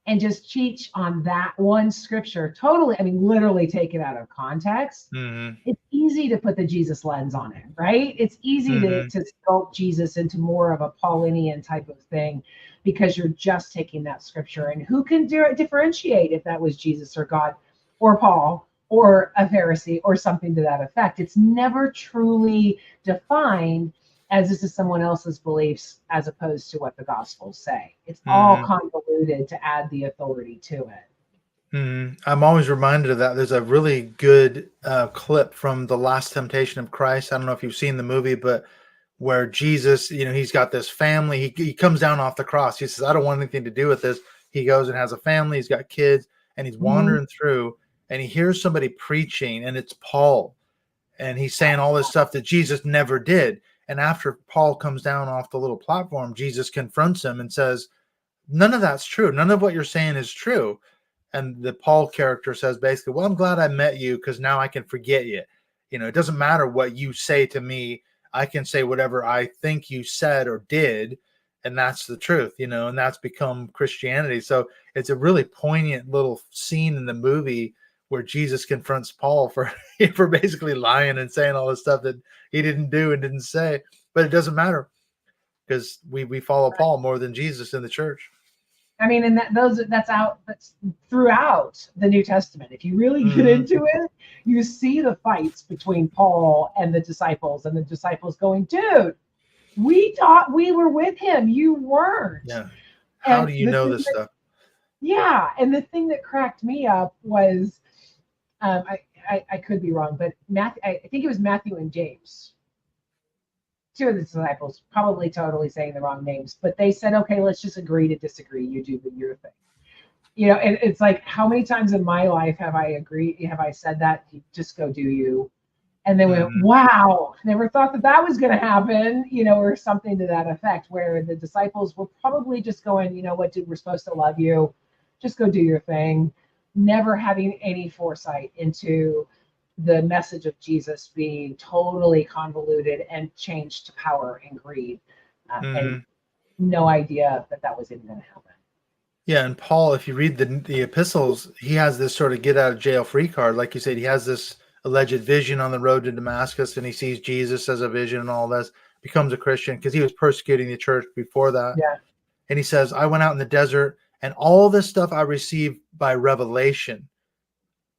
Speaker 1: and just teach on that one scripture, totally, I mean, literally take it out of context, it's easy to put the Jesus lens on it, right? It's easy to sculpt Jesus into more of a Paulinian type of thing because you're just taking that scripture. And who can differentiate if that was Jesus or God or Paul or a Pharisee or something to that effect? It's never truly defined as this is someone else's beliefs as opposed to what the Gospels say. It's all convoluted to add the authority to it.
Speaker 2: I'm always reminded of that. There's a really good clip from The Last Temptation of Christ. I don't know if you've seen the movie, but where Jesus, he's got this family. He comes down off the cross. He says, "I don't want anything to do with this." He goes and has a family. He's got kids, and he's wandering through, and he hears somebody preaching, and it's Paul. And he's saying all this stuff that Jesus never did. And after Paul comes down off the little platform, Jesus confronts him and says, "None of that's true. None of what you're saying is true." And the Paul character says basically, "Well, I'm glad I met you because now I can forget you. It doesn't matter what you say to me. I can say whatever I think you said or did. And that's the truth, and that's become Christianity." So it's a really poignant little scene in the movie where Jesus confronts Paul for basically lying and saying all this stuff that he didn't do and didn't say. But it doesn't matter because we follow Paul more than Jesus in the church.
Speaker 1: I mean, and that's throughout the New Testament. If you really get into it, you see the fights between Paul and the disciples going, "Dude, we thought we were with him. You weren't."
Speaker 2: Yeah. How do you know this stuff?
Speaker 1: Yeah. And the thing that cracked me up was, I could be wrong, but I think it was Matthew and James, two of the disciples, probably totally saying the wrong names, but they said, "Okay, let's just agree to disagree. You do your thing." And it's like, how many times in my life have I said that? You just go do you. And then we went, wow, never thought that was going to happen, or something to that effect, where the disciples were probably just going, "You know what, dude, we're supposed to love you. Just go do your thing." Never having any foresight into the message of Jesus being totally convoluted and changed to power and greed, and no idea that was even going to happen.
Speaker 2: Yeah, and Paul, if you read the epistles, he has this sort of get out of jail free card. Like you said, he has this alleged vision on the road to Damascus, and he sees Jesus as a vision and all this, becomes a Christian because he was persecuting the church before that.
Speaker 1: Yeah.
Speaker 2: And he says, "I went out in the desert, and all this stuff I received by revelation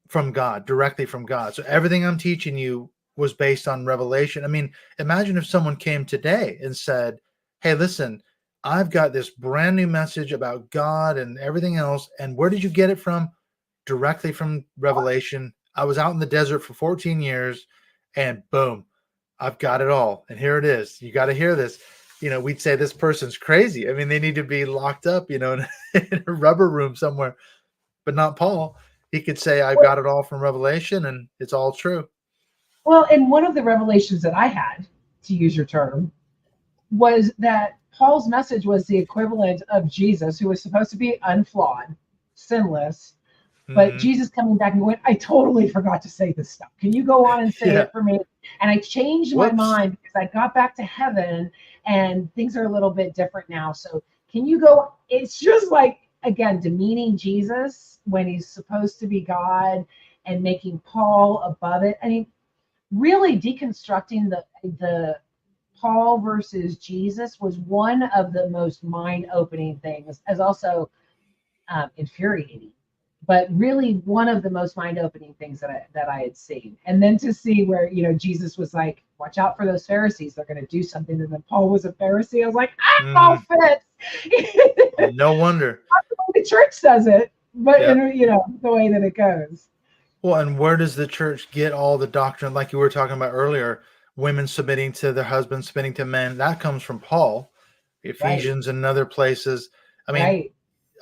Speaker 2: from God, directly from God. So everything I'm teaching you was based on revelation." I mean, imagine if someone came today and said, "Hey, listen, I've got this brand new message about God and everything else. And where did you get it from?" "Directly from revelation. I was out in the desert for 14 years and boom, I've got it all. And here it is. You got to hear this." We'd say this person's crazy. I mean, they need to be locked up, in a rubber room somewhere, but not Paul. He could say, I've got it all from Revelation and it's all true.
Speaker 1: Well, and one of the revelations that I had, to use your term, was that Paul's message was the equivalent of Jesus, who was supposed to be unflawed, sinless, but Jesus coming back and going, I totally forgot to say this stuff. Can you go on and say it for me? And I changed my mind because I got back to heaven and things are a little bit different now. So can you go? It's just like, again, demeaning Jesus when he's supposed to be God and making Paul above it. I mean, really deconstructing the Paul versus Jesus was one of the most mind-opening things, as also infuriating, but really one of the most mind-opening things that I had seen. And then to see where, you know, Jesus was like, watch out for those Pharisees, they're going to do something. And then Paul was a Pharisee. I was like, all fits.
Speaker 2: No wonder.
Speaker 1: The church does it, but you know, the way that it goes.
Speaker 2: Well, and where does the church get all the doctrine, like you were talking about earlier, women submitting to their husbands, submitting to men? That comes from Paul, Ephesians, and other places. I mean,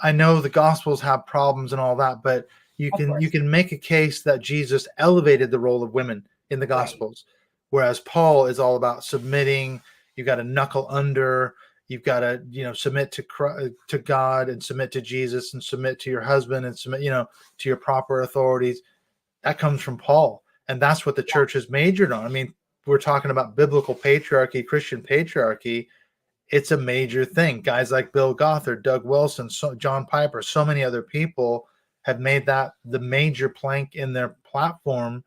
Speaker 2: I know the Gospels have problems and all that, but you can make a case that Jesus elevated the role of women in the Gospels, whereas Paul is all about submitting. You've got to knuckle under. You've got to, you know, submit to God and submit to Jesus and submit to your husband and submit, you know, to your proper authorities. That comes from Paul, and that's what the church has majored on. I mean, we're talking about biblical patriarchy, Christian patriarchy. It's a major thing. Guys like Bill Gothard, Doug Wilson, John Piper, so many other people have made that the major plank in their platform,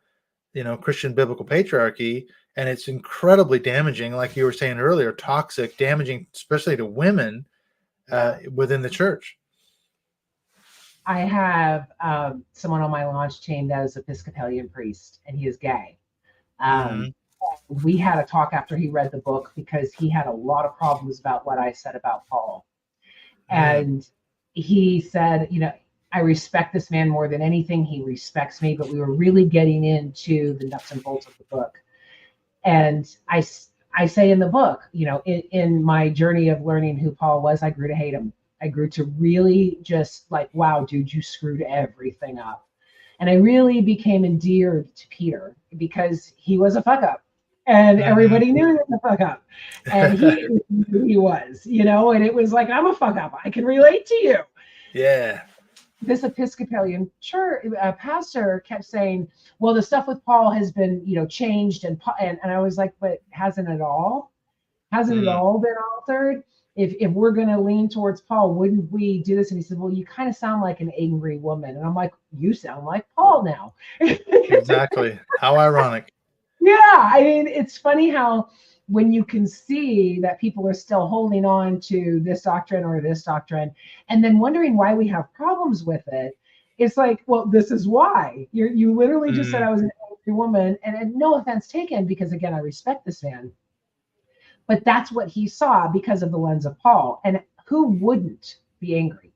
Speaker 2: you know, Christian biblical patriarchy. And it's incredibly damaging, like you were saying earlier, toxic, damaging, especially to women within the church.
Speaker 1: I have someone on my launch team that is Episcopalian priest, and he is gay. We had a talk after he read the book because he had a lot of problems about what I said about Paul. And he said, you know, I respect this man more than anything. He respects me, but we were really getting into the nuts and bolts of the book. And I say in the book, you know, in my journey of learning who Paul was, I grew to hate him. I grew to really just like, wow, dude, you screwed everything up. And I really became endeared to Peter because he was a fuck up. And everybody knew he was a fuck up. And he was, you know, and it was like, I'm a fuck up. I can relate to you.
Speaker 2: Yeah.
Speaker 1: This Episcopalian church pastor kept saying, well, the stuff with Paul has been, you know, changed. And I was like, but hasn't it all? Hasn't it all been altered? If we're going to lean towards Paul, wouldn't we do this? And he said, well, you kind of sound like an angry woman. And I'm like, you sound like Paul now.
Speaker 2: Exactly. How ironic.
Speaker 1: Yeah. I mean, it's funny how when you can see that people are still holding on to this doctrine or this doctrine, and then wondering why we have problems with it, it's like, well, this is why. You literally just said I was an angry woman. And no offense taken, because again, I respect this man. But that's what he saw because of the lens of Paul. And who wouldn't be angry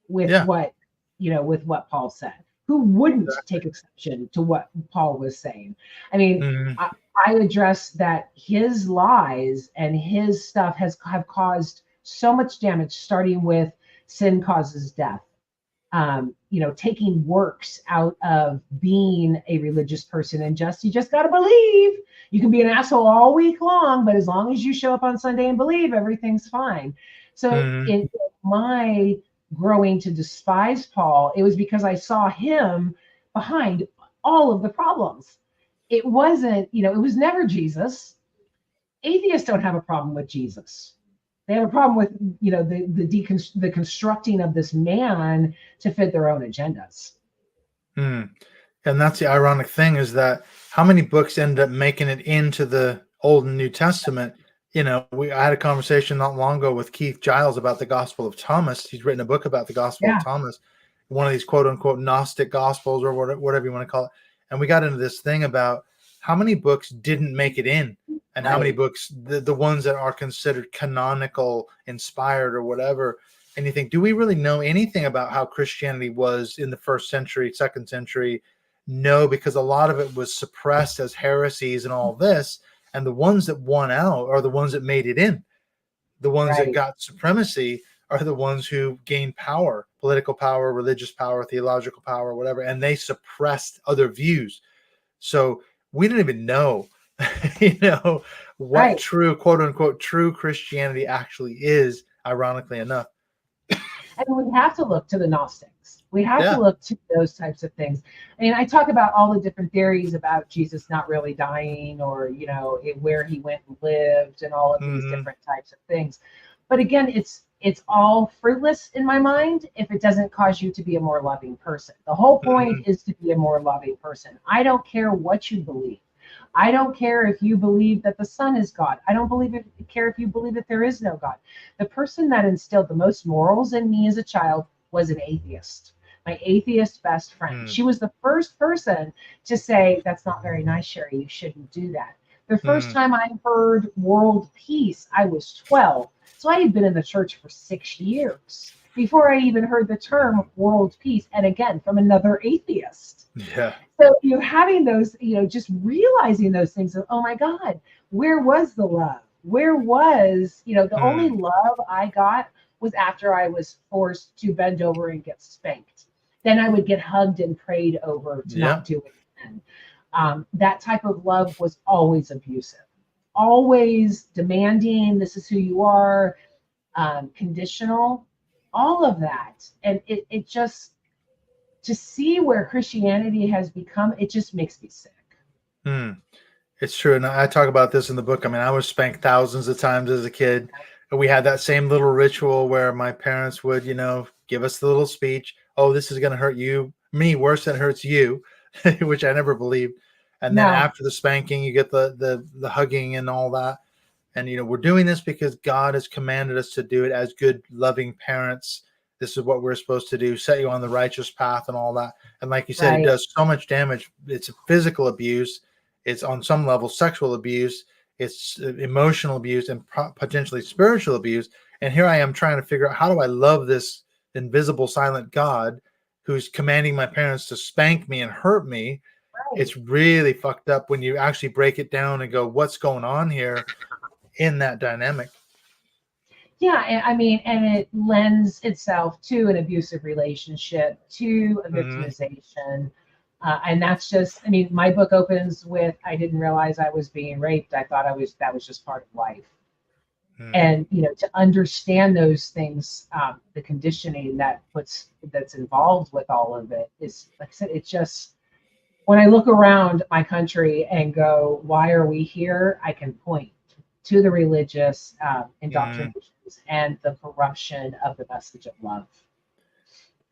Speaker 1: with what, you know, with what Paul said? Who wouldn't take exception to what Paul was saying? I mean, I address that his lies and his stuff have caused so much damage, starting with sin causes death. You know, taking works out of being a religious person, and you just got to believe. You can be an asshole all week long, but as long as you show up on Sunday and believe, everything's fine. So in my growing to despise Paul, it was because I saw him behind all of the problems. It wasn't, you know, it was never Jesus. Atheists don't have a problem with Jesus. They have a problem with, you know, the constructing of this man to fit their own agendas.
Speaker 2: And that's the ironic thing, is that how many books end up making it into the Old and New Testament? You know, I had a conversation not long ago with Keith Giles about the Gospel of Thomas. He's written a book about the Gospel of Thomas, one of these quote unquote Gnostic Gospels or whatever you want to call it. And we got into this thing about how many books didn't make it in, and how many books, the ones that are considered canonical, inspired, or whatever. And you think, do we really know anything about how Christianity was in the first century, second century? No, because a lot of it was suppressed as heresies and all this. And the ones that won out are the ones that made it in. The ones that got supremacy are the ones who gained power political power, religious power, theological power, whatever, and they suppressed other views. So we didn't even know, what
Speaker 1: Right.
Speaker 2: true, quote unquote, true Christianity actually is, ironically enough.
Speaker 1: And we have to look to the Gnostics. We have to
Speaker 2: Yeah.
Speaker 1: look to those types of things. I mean, I talk about all the different theories about Jesus not really dying, or where he went and lived, and all of these
Speaker 2: Hmm.
Speaker 1: different types of things. But again, it's all fruitless in my mind if it doesn't cause you to be a more loving person. The whole point
Speaker 2: Hmm.
Speaker 1: is to be a more loving person. I don't care what you believe. I don't care if you believe that the sun is God. I don't care if you believe that there is no God. The person that instilled the most morals in me as a child was an atheist. My atheist best friend.
Speaker 2: Hmm.
Speaker 1: She was the first person to say, "That's not very nice, Sherry. You shouldn't do that." The first
Speaker 2: Hmm.
Speaker 1: time I heard world peace, I was 12. So I had been in the church for 6 years before I even heard the term world peace. And again, from another atheist.
Speaker 2: Yeah.
Speaker 1: So having those, just realizing those things of, oh my God, where was the love? Where was, the only
Speaker 2: Hmm.
Speaker 1: love I got was after I was forced to bend over and get spanked. Then I would get hugged and prayed over to
Speaker 2: Yeah.
Speaker 1: not do it again. That type of love was always abusive, always demanding, this is who you are, conditional, all of that. And it just, to see where Christianity has become, it just makes me sick.
Speaker 2: Hmm. It's true. And I talk about this in the book. I mean, I was spanked thousands of times as a kid. And we had that same little ritual where my parents would, give us the little speech. Oh, this is going to hurt me worse than it hurts you, which I never believed. And then
Speaker 1: No,
Speaker 2: after the spanking, you get the hugging and all that. And, we're doing this because God has commanded us to do it as good, loving parents. This is what we're supposed to do, set you on the righteous path and all that. And like you said, it
Speaker 1: right,
Speaker 2: does so much damage. It's physical abuse. It's on some level sexual abuse. It's emotional abuse and potentially spiritual abuse. And here I am trying to figure out, how do I love this invisible, silent God who's commanding my parents to spank me and hurt me?
Speaker 1: right.
Speaker 2: It's really fucked up when you actually break it down and go, what's going on here in that dynamic?
Speaker 1: Yeah, and I mean, and it lends itself to an abusive relationship, to a
Speaker 2: Hmm.
Speaker 1: victimization. And that's just, I mean, my book opens with, I didn't realize I was being raped. I thought that was just part of life.
Speaker 2: Hmm.
Speaker 1: And, to understand those things, the conditioning that's involved with all of it is, like I said, it's just, when I look around my country and go, why are we here? I can point to the religious
Speaker 2: Hmm.
Speaker 1: indoctrinations and the corruption of the message of love.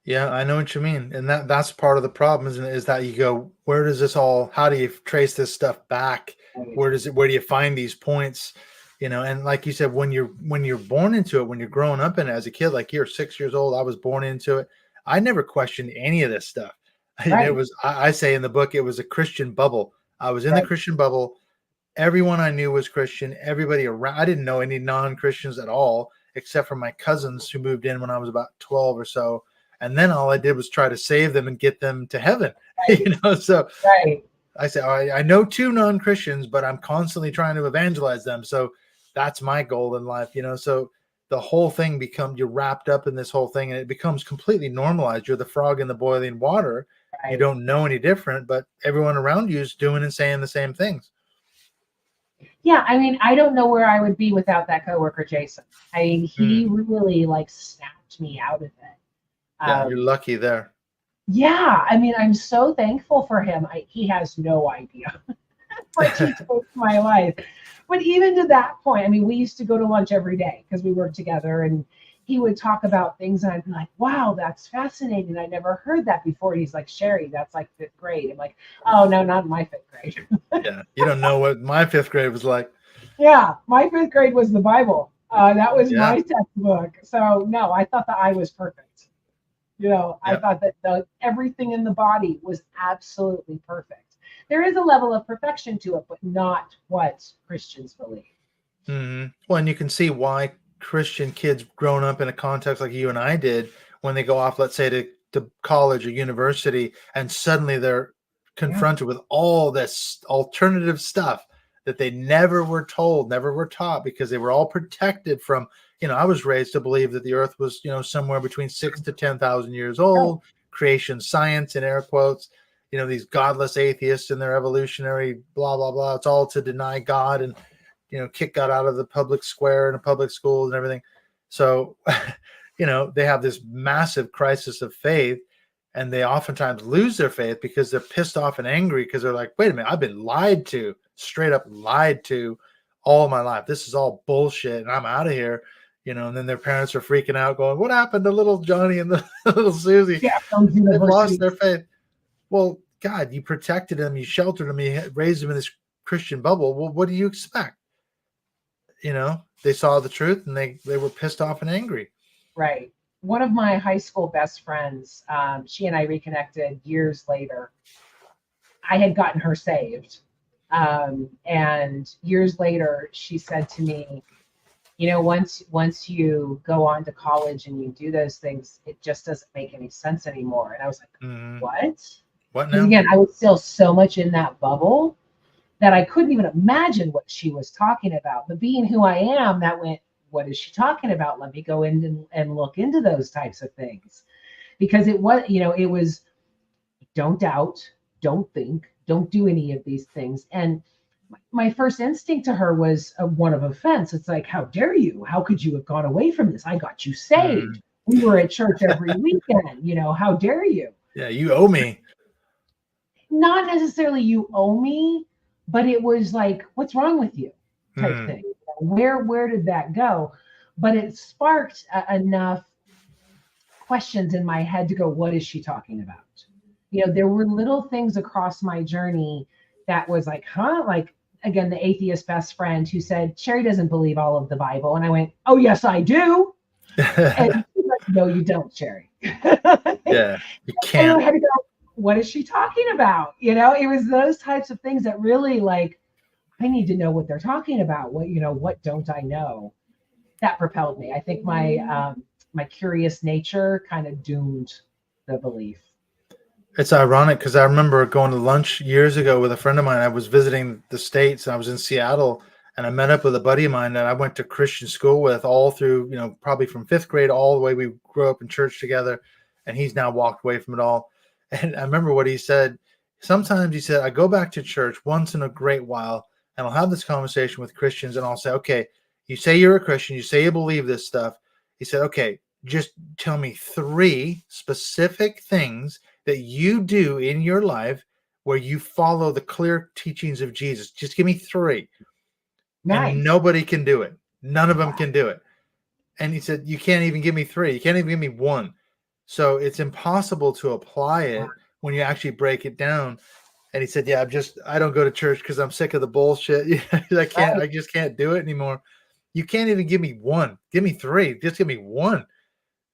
Speaker 2: Yeah, I know what you mean. And that's part of the problem, isn't it? Is that you go, where does this all, how do you trace this stuff back?
Speaker 1: Right.
Speaker 2: Where do you find these points? And like you said, when you're born into it, when you're growing up in it as a kid, like you're 6 years old, I was born into it. I never questioned any of this stuff. It
Speaker 1: Right.
Speaker 2: was, I say in the book, it was a Christian bubble. I was in the
Speaker 1: Right.
Speaker 2: Christian bubble. Everyone I knew was Christian. Everybody around, I didn't know any non-Christians at all, except for my cousins who moved in when I was about 12 or so. And then all I did was try to save them and get them to heaven.
Speaker 1: Right.
Speaker 2: So
Speaker 1: Right.
Speaker 2: I say, I know two non-Christians, but I'm constantly trying to evangelize them. So that's my goal in life. So the whole thing you're wrapped up in this whole thing, and it becomes completely normalized. You're the frog in the boiling water. You
Speaker 1: Right.
Speaker 2: don't know any different, but everyone around you is doing and saying the same things.
Speaker 1: Yeah, I mean, I don't know where I would be without that coworker, Jason. I mean, he
Speaker 2: Hmm.
Speaker 1: really like snapped me out of it.
Speaker 2: Yeah, you're lucky there.
Speaker 1: Yeah, I mean, I'm so thankful for him. He has no idea much he takes my life. But even to that point, I mean, we used to go to lunch every day because we worked together, and he would talk about things, and I'd be like, wow, that's fascinating. I never heard that before. And he's like, Sherry, that's like fifth grade. I'm like, oh, no, not my fifth grade.
Speaker 2: Yeah, you don't know what my fifth grade was like.
Speaker 1: Yeah, my fifth grade was the Bible. That was
Speaker 2: Yeah,
Speaker 1: my textbook. So, no, I thought the eye was perfect. I
Speaker 2: yeah.
Speaker 1: thought that everything in the body was absolutely perfect. There is a level of perfection to it, but not what Christians believe.
Speaker 2: Well, and you can see why Christian kids growing up in a context like you and I did, when they go off, let's say to college or university, and suddenly they're
Speaker 1: Yeah,
Speaker 2: confronted with all this alternative stuff that they never were told, never were taught, because they were all protected from, I was raised to believe that the earth was, somewhere between 6 to 10,000 years old, creation science in air quotes, these godless atheists and their evolutionary blah, blah, blah. It's all to deny God and, kick God out of the public square and the public schools and everything. So, they have this massive crisis of faith, and they oftentimes lose their faith because they're pissed off and angry because they're like, wait a minute, I've been lied to, straight up lied to all my life. This is all bullshit and I'm out of here. And then their parents are freaking out going, what happened to little Johnny and the little Susie?
Speaker 1: Yeah,
Speaker 2: they've lost their faith. Well, God, you protected them, you sheltered them, you raised them in this Christian bubble. Well, what do you expect? They saw the truth and they were pissed off and angry.
Speaker 1: Right. One of my high school best friends, she and I reconnected years later. I had gotten her saved. And years later, she said to me, once you go on to college and you do those things, it just doesn't make any sense anymore. And I was like, what now? Again, I was still so much in that bubble that I couldn't even imagine what she was talking about. But being who I am, that went, what is she talking about? Let me go in and look into those types of things. Because it was don't doubt, don't think, don't do any of these things. And my first instinct to her was one of offense. It's like, how dare you? How could you have gone away from this? I got you saved. We were at church every weekend. How dare you?
Speaker 2: Yeah, you owe me.
Speaker 1: Not necessarily you owe me, but it was like, what's wrong with you type thing. Where did that go? But it sparked enough questions in my head to go, what is she talking about? There were little things across my journey that was like, like, again, the atheist best friend who said, Sherry doesn't believe all of the Bible. And I went, oh, yes, I do. And she's like, no, you don't, Sherry.
Speaker 2: Yeah, you can't.
Speaker 1: And I had to go, what is she talking about? It was those types of things that really, like, I need to know what they're talking about. What don't I know? That propelled me. I think my curious nature kind of doomed the belief.
Speaker 2: It's ironic because I remember going to lunch years ago with a friend of mine. I was visiting the States and I was in Seattle, and I met up with a buddy of mine that I went to Christian school with all through, probably from 5th grade all the way. We grew up in church together, and he's now walked away from it all. And I remember what he said. Sometimes he said, I go back to church once in a great while, and I'll have this conversation with Christians, and I'll say, okay, you say you're a Christian, you say you believe this stuff. He said, okay, just tell me 3 specific things that you do in your life where you follow the clear teachings of Jesus. Just give me 3. Nice. And nobody can do it. None of them can do it. And he said, you can't even give me 3. You can't even give me 1. So it's impossible to apply it when you actually break it down. And he said, yeah, I don't go to church because I'm sick of the bullshit. I just can't do it anymore. You can't even give me 1. Give me 3. Just give me 1.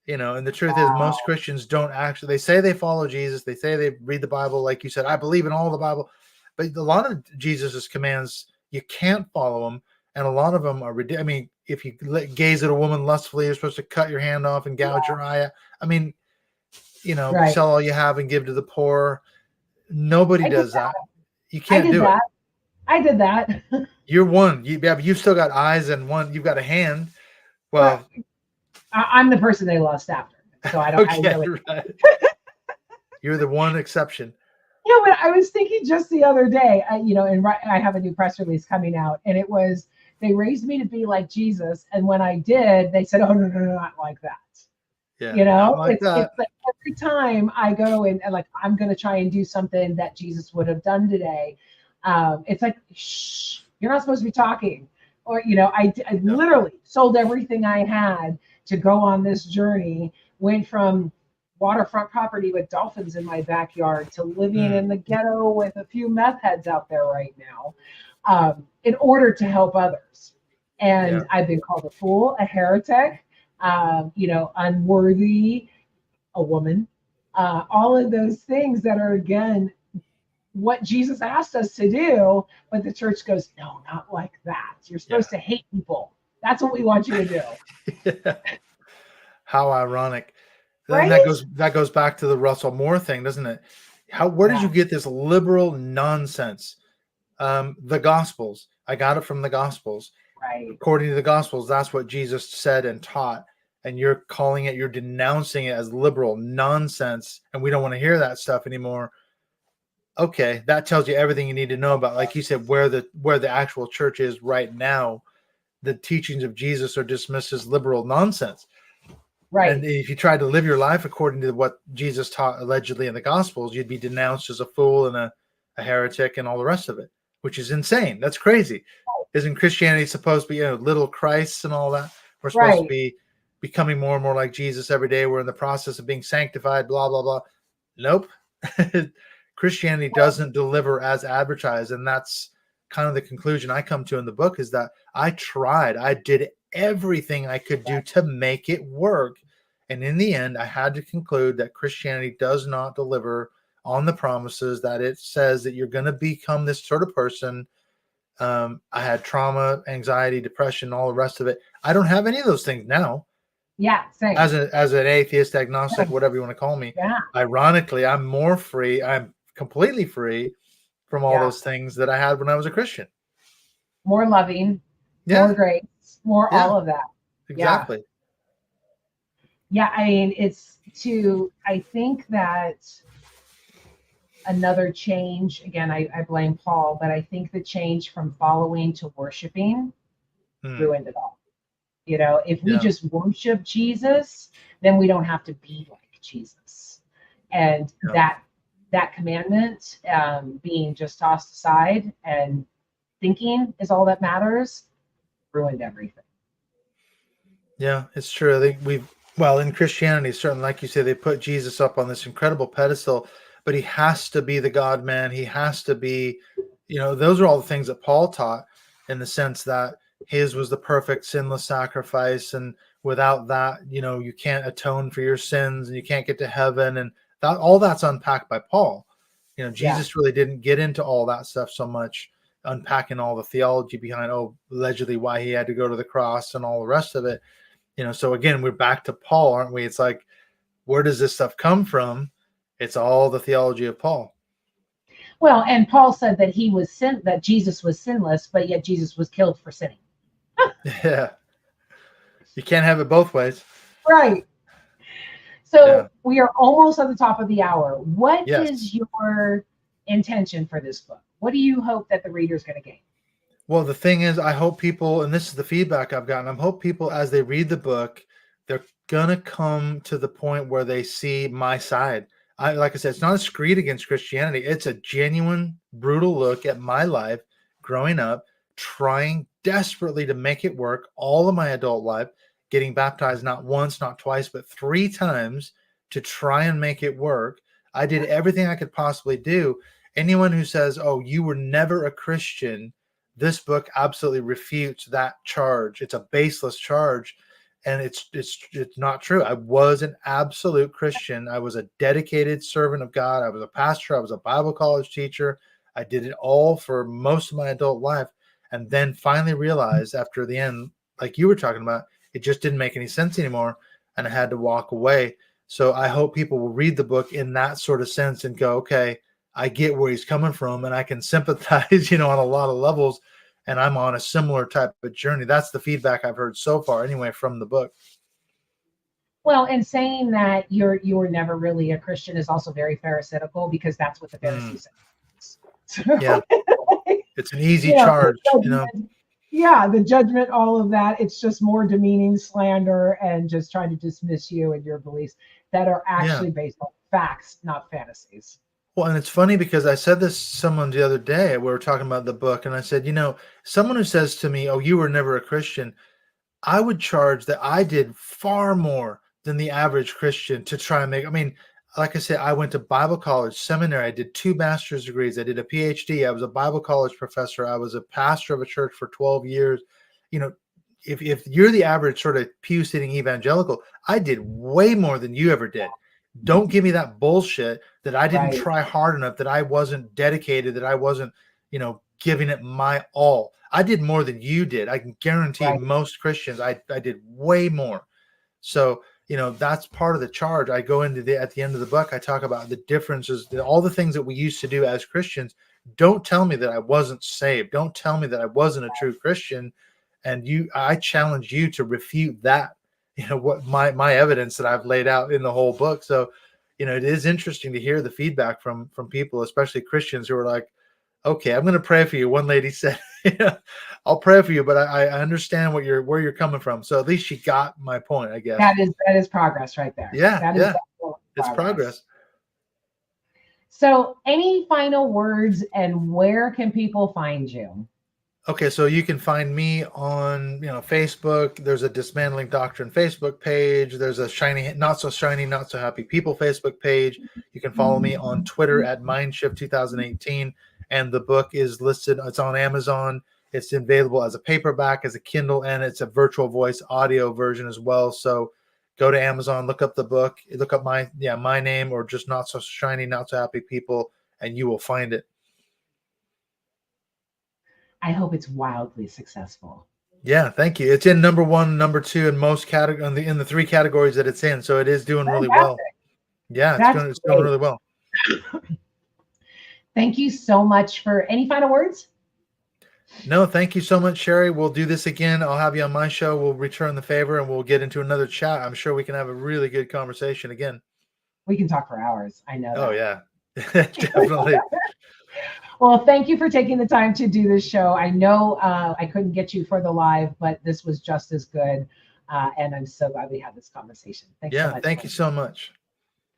Speaker 2: And the truth is most Christians don't actually, they say they follow Jesus. They say they read the Bible. Like you said, I believe in all the Bible, but a lot of Jesus's commands, you can't follow them. And a lot of them are ridiculous. I mean, if you gaze at a woman lustfully, you're supposed to cut your hand off and gouge your eye. I mean, sell all you have and give to the poor. Nobody does that. You can't do it.
Speaker 1: I did that.
Speaker 2: You're one. You've still got eyes and one. You've got a hand. Well,
Speaker 1: I'm the person they lost after, so I don't.
Speaker 2: Right. You're the one exception.
Speaker 1: But I was thinking just the other day, and I have a new press release coming out, and it was they raised me to be like Jesus, and when I did, they said, "Oh no, not like that."
Speaker 2: Yeah,
Speaker 1: it's like every time I go and like I'm going to try and do something that Jesus would have done today. It's like, shh, you're not supposed to be talking. Or, I literally sold everything I had to go on this journey, went from waterfront property with dolphins in my backyard to living in the ghetto with a few meth heads out there right now, in order to help others. And I've been called a fool, a heretic, unworthy, a woman, all of those things that are, again, what Jesus asked us to do, but the church goes, no, not like that. You're supposed to hate people. That's what we want you to do.
Speaker 2: How ironic.
Speaker 1: Right?
Speaker 2: That goes back to the Russell Moore thing, doesn't it? Where did you get this liberal nonsense? The Gospels. I got it from the Gospels.
Speaker 1: Right.
Speaker 2: According to the Gospels, that's what Jesus said and taught. And you're calling it, you're denouncing it as liberal nonsense, and we don't want to hear that stuff anymore. Okay, that tells you everything you need to know about, like you said, where the actual church is right now. The teachings of Jesus are dismissed as liberal nonsense.
Speaker 1: Right.
Speaker 2: And if you tried to live your life according to what Jesus taught allegedly in the Gospels, you'd be denounced as a fool and a heretic and all the rest of it, which is insane. That's crazy. Isn't Christianity supposed to be, little Christs and all that? We're supposed to
Speaker 1: Right.
Speaker 2: be becoming more and more like Jesus every day. We're in the process of being sanctified, blah, blah, blah. Nope. Christianity doesn't deliver as advertised. And that's kind of the conclusion I come to in the book, is that I did everything I could do to make it work. And in the end, I had to conclude that Christianity does not deliver on the promises that it says that you're going to become this sort of person. I had trauma, anxiety, depression, all the rest of it. I don't have any of those things now.
Speaker 1: Yeah, same.
Speaker 2: As an atheist, agnostic, whatever you want to call me.
Speaker 1: Yeah.
Speaker 2: Ironically, I'm more free. I'm completely free from all those things that I had when I was a Christian.
Speaker 1: More loving, more grace, more all of that.
Speaker 2: Exactly.
Speaker 1: Yeah, I mean, I think that another change, again, I blame Paul, but I think the change from following to worshiping ruined it all. If we just worship Jesus, then we don't have to be like Jesus. And that commandment being just tossed aside and thinking is all that matters, ruined everything.
Speaker 2: Yeah, it's true. I think in Christianity, certainly, like you say, they put Jesus up on this incredible pedestal, but he has to be the God man. He has to be, those are all the things that Paul taught, in the sense that his was the perfect sinless sacrifice. And without that, you can't atone for your sins and you can't get to heaven. And all that's unpacked by Paul. Jesus really didn't get into all that stuff so much, unpacking all the theology behind, allegedly why he had to go to the cross and all the rest of it. So again, we're back to Paul, aren't we? It's like, where does this stuff come from? It's all the theology of Paul.
Speaker 1: Well, and Paul said that that Jesus was sinless, but yet Jesus was killed for sinning.
Speaker 2: Yeah. You can't have it both ways.
Speaker 1: Right. So we are almost at the top of the hour. What is your intention for this book? What do you hope that the reader's going to gain?
Speaker 2: Well, the thing is, I hope people, and this is the feedback I've gotten, I hope people, as they read the book, they're going to come to the point where they see my side. Like I said, it's not a screed against Christianity. It's a genuine, brutal look at my life growing up, trying desperately to make it work all of my adult life, getting baptized not once, not twice, but 3 times to try and make it work. I did everything I could possibly do. Anyone who says, you were never a Christian, this book absolutely refutes that charge. It's a baseless charge, and it's not true. I was an absolute Christian. I was a dedicated servant of God. I was a pastor. I was a Bible college teacher. I did it all for most of my adult life, and then finally realized after the end, like you were talking about, it just didn't make any sense anymore, and I had to walk away. So I hope people will read the book in that sort of sense and go, okay, I get where he's coming from, and I can sympathize, on a lot of levels, and I'm on a similar type of journey. That's the feedback I've heard so far, anyway, from the book.
Speaker 1: Well, and saying that you were never really a Christian is also very pharisaical, because that's what the Pharisees said.
Speaker 2: Yeah, it's an easy charge,
Speaker 1: Yeah, the judgment, all of that. It's just more demeaning slander and just trying to dismiss you and your beliefs that are actually based on facts, not fantasies.
Speaker 2: Well, and it's funny because I said this to someone the other day. We were talking about the book, and I said, someone who says to me, you were never a Christian, I would charge that I did far more than the average Christian to try and make. I mean, like I said, I went to Bible college, seminary. I did 2 master's degrees. I did a PhD. I was a Bible college professor. I was a pastor of a church for 12 years. If you're the average sort of pew sitting evangelical, I did way more than you ever did. Don't give me that bullshit that I didn't try hard enough, that I wasn't dedicated, that I wasn't, giving it my all. I did more than you did. I can guarantee most Christians, I did way more. So, that's part of the charge. I go into at the end of the book, I talk about the differences, all the things that we used to do as Christians. Don't tell me that I wasn't saved. Don't tell me that I wasn't a true Christian. And I challenge you to refute that, what my evidence that I've laid out in the whole book. So, it is interesting to hear the feedback from people, especially Christians, who are like, okay, I'm going to pray for you. One lady said, I'll pray for you, but I understand where you're coming from. So at least she got my point, I guess.
Speaker 1: That is progress right there.
Speaker 2: Yeah,
Speaker 1: that is
Speaker 2: it's progress.
Speaker 1: So any final words, and where can people find you?
Speaker 2: Okay, so you can find me on, Facebook. There's a Dismantling Doctrine Facebook page. There's a Not So Shiny, Not So Happy People Facebook page. You can follow me on Twitter at Mindshift 2018. And the book is listed. It's on Amazon. It's available as a paperback, as a Kindle, and it's a virtual voice audio version as well. So go to Amazon, look up the book, look up my name, or just Not So Shiny, Not So Happy People, and you will find it.
Speaker 1: I hope it's wildly successful.
Speaker 2: Yeah, thank you. It's in number 1, number 2 in most categories, in the 3 categories that it's in. So it is doing really well. Yeah, it's going really well.
Speaker 1: Thank you so much. For any final words?
Speaker 2: No, thank you so much, Sherry. We'll do this again. I'll have you on my show. We'll return the favor and we'll get into another chat. I'm sure we can have a really good conversation again.
Speaker 1: We can talk for hours. I know.
Speaker 2: Oh, yeah, definitely.
Speaker 1: Well, thank you for taking the time to do this show. I know I couldn't get you for the live, but this was just as good. And I'm so glad we had this conversation. Thanks so much.
Speaker 2: Thank you so much.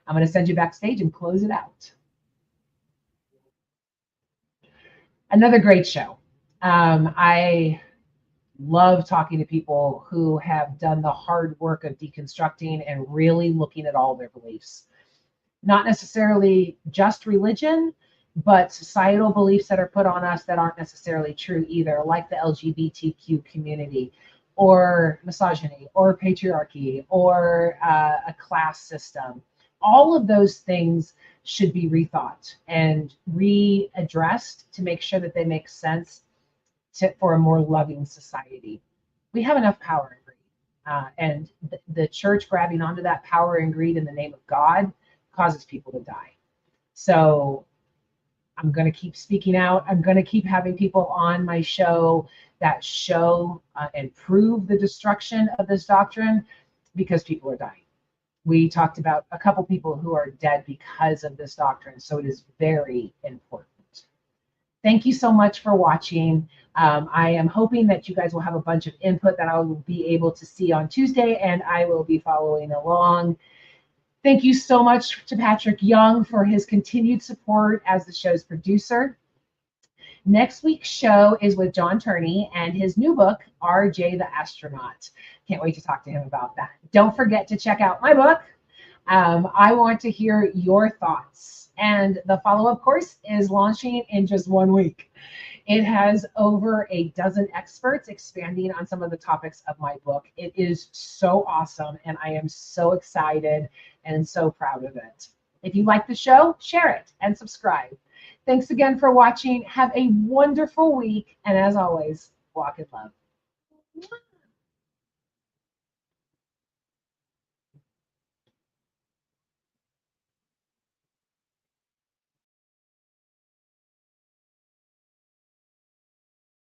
Speaker 1: I'm going to send you backstage and close it out. Another great show. I love talking to people who have done the hard work of deconstructing and really looking at all their beliefs. Not necessarily just religion, but societal beliefs that are put on us that aren't necessarily true either, like the LGBTQ community, or misogyny, or patriarchy, or a class system. All of those things should be rethought and readdressed to make sure that they make sense for a more loving society. We have enough power and greed, and the church grabbing onto that power and greed in the name of God causes people to die. So I'm going to keep speaking out. I'm going to keep having people on my show that show and prove the destruction of this doctrine, because people are dying. We talked about a couple people who are dead because of this doctrine. So it is very important. Thank you so much for watching. I am hoping that you guys will have a bunch of input that I will be able to see on Tuesday, and I will be following along. Thank you so much to Patrick Young for his continued support as the show's producer. Next week's show is with John Turney and his new book, RJ the Astronaut. Can't wait to talk to him about that. Don't forget to check out my book. I want to hear your thoughts. And the follow-up course is launching in just 1 week. It has over a dozen experts expanding on some of the topics of my book. It is so awesome, and I am so excited and so proud of it. If you like the show, share it and subscribe. Thanks again for watching. Have a wonderful week, and as always, walk in love.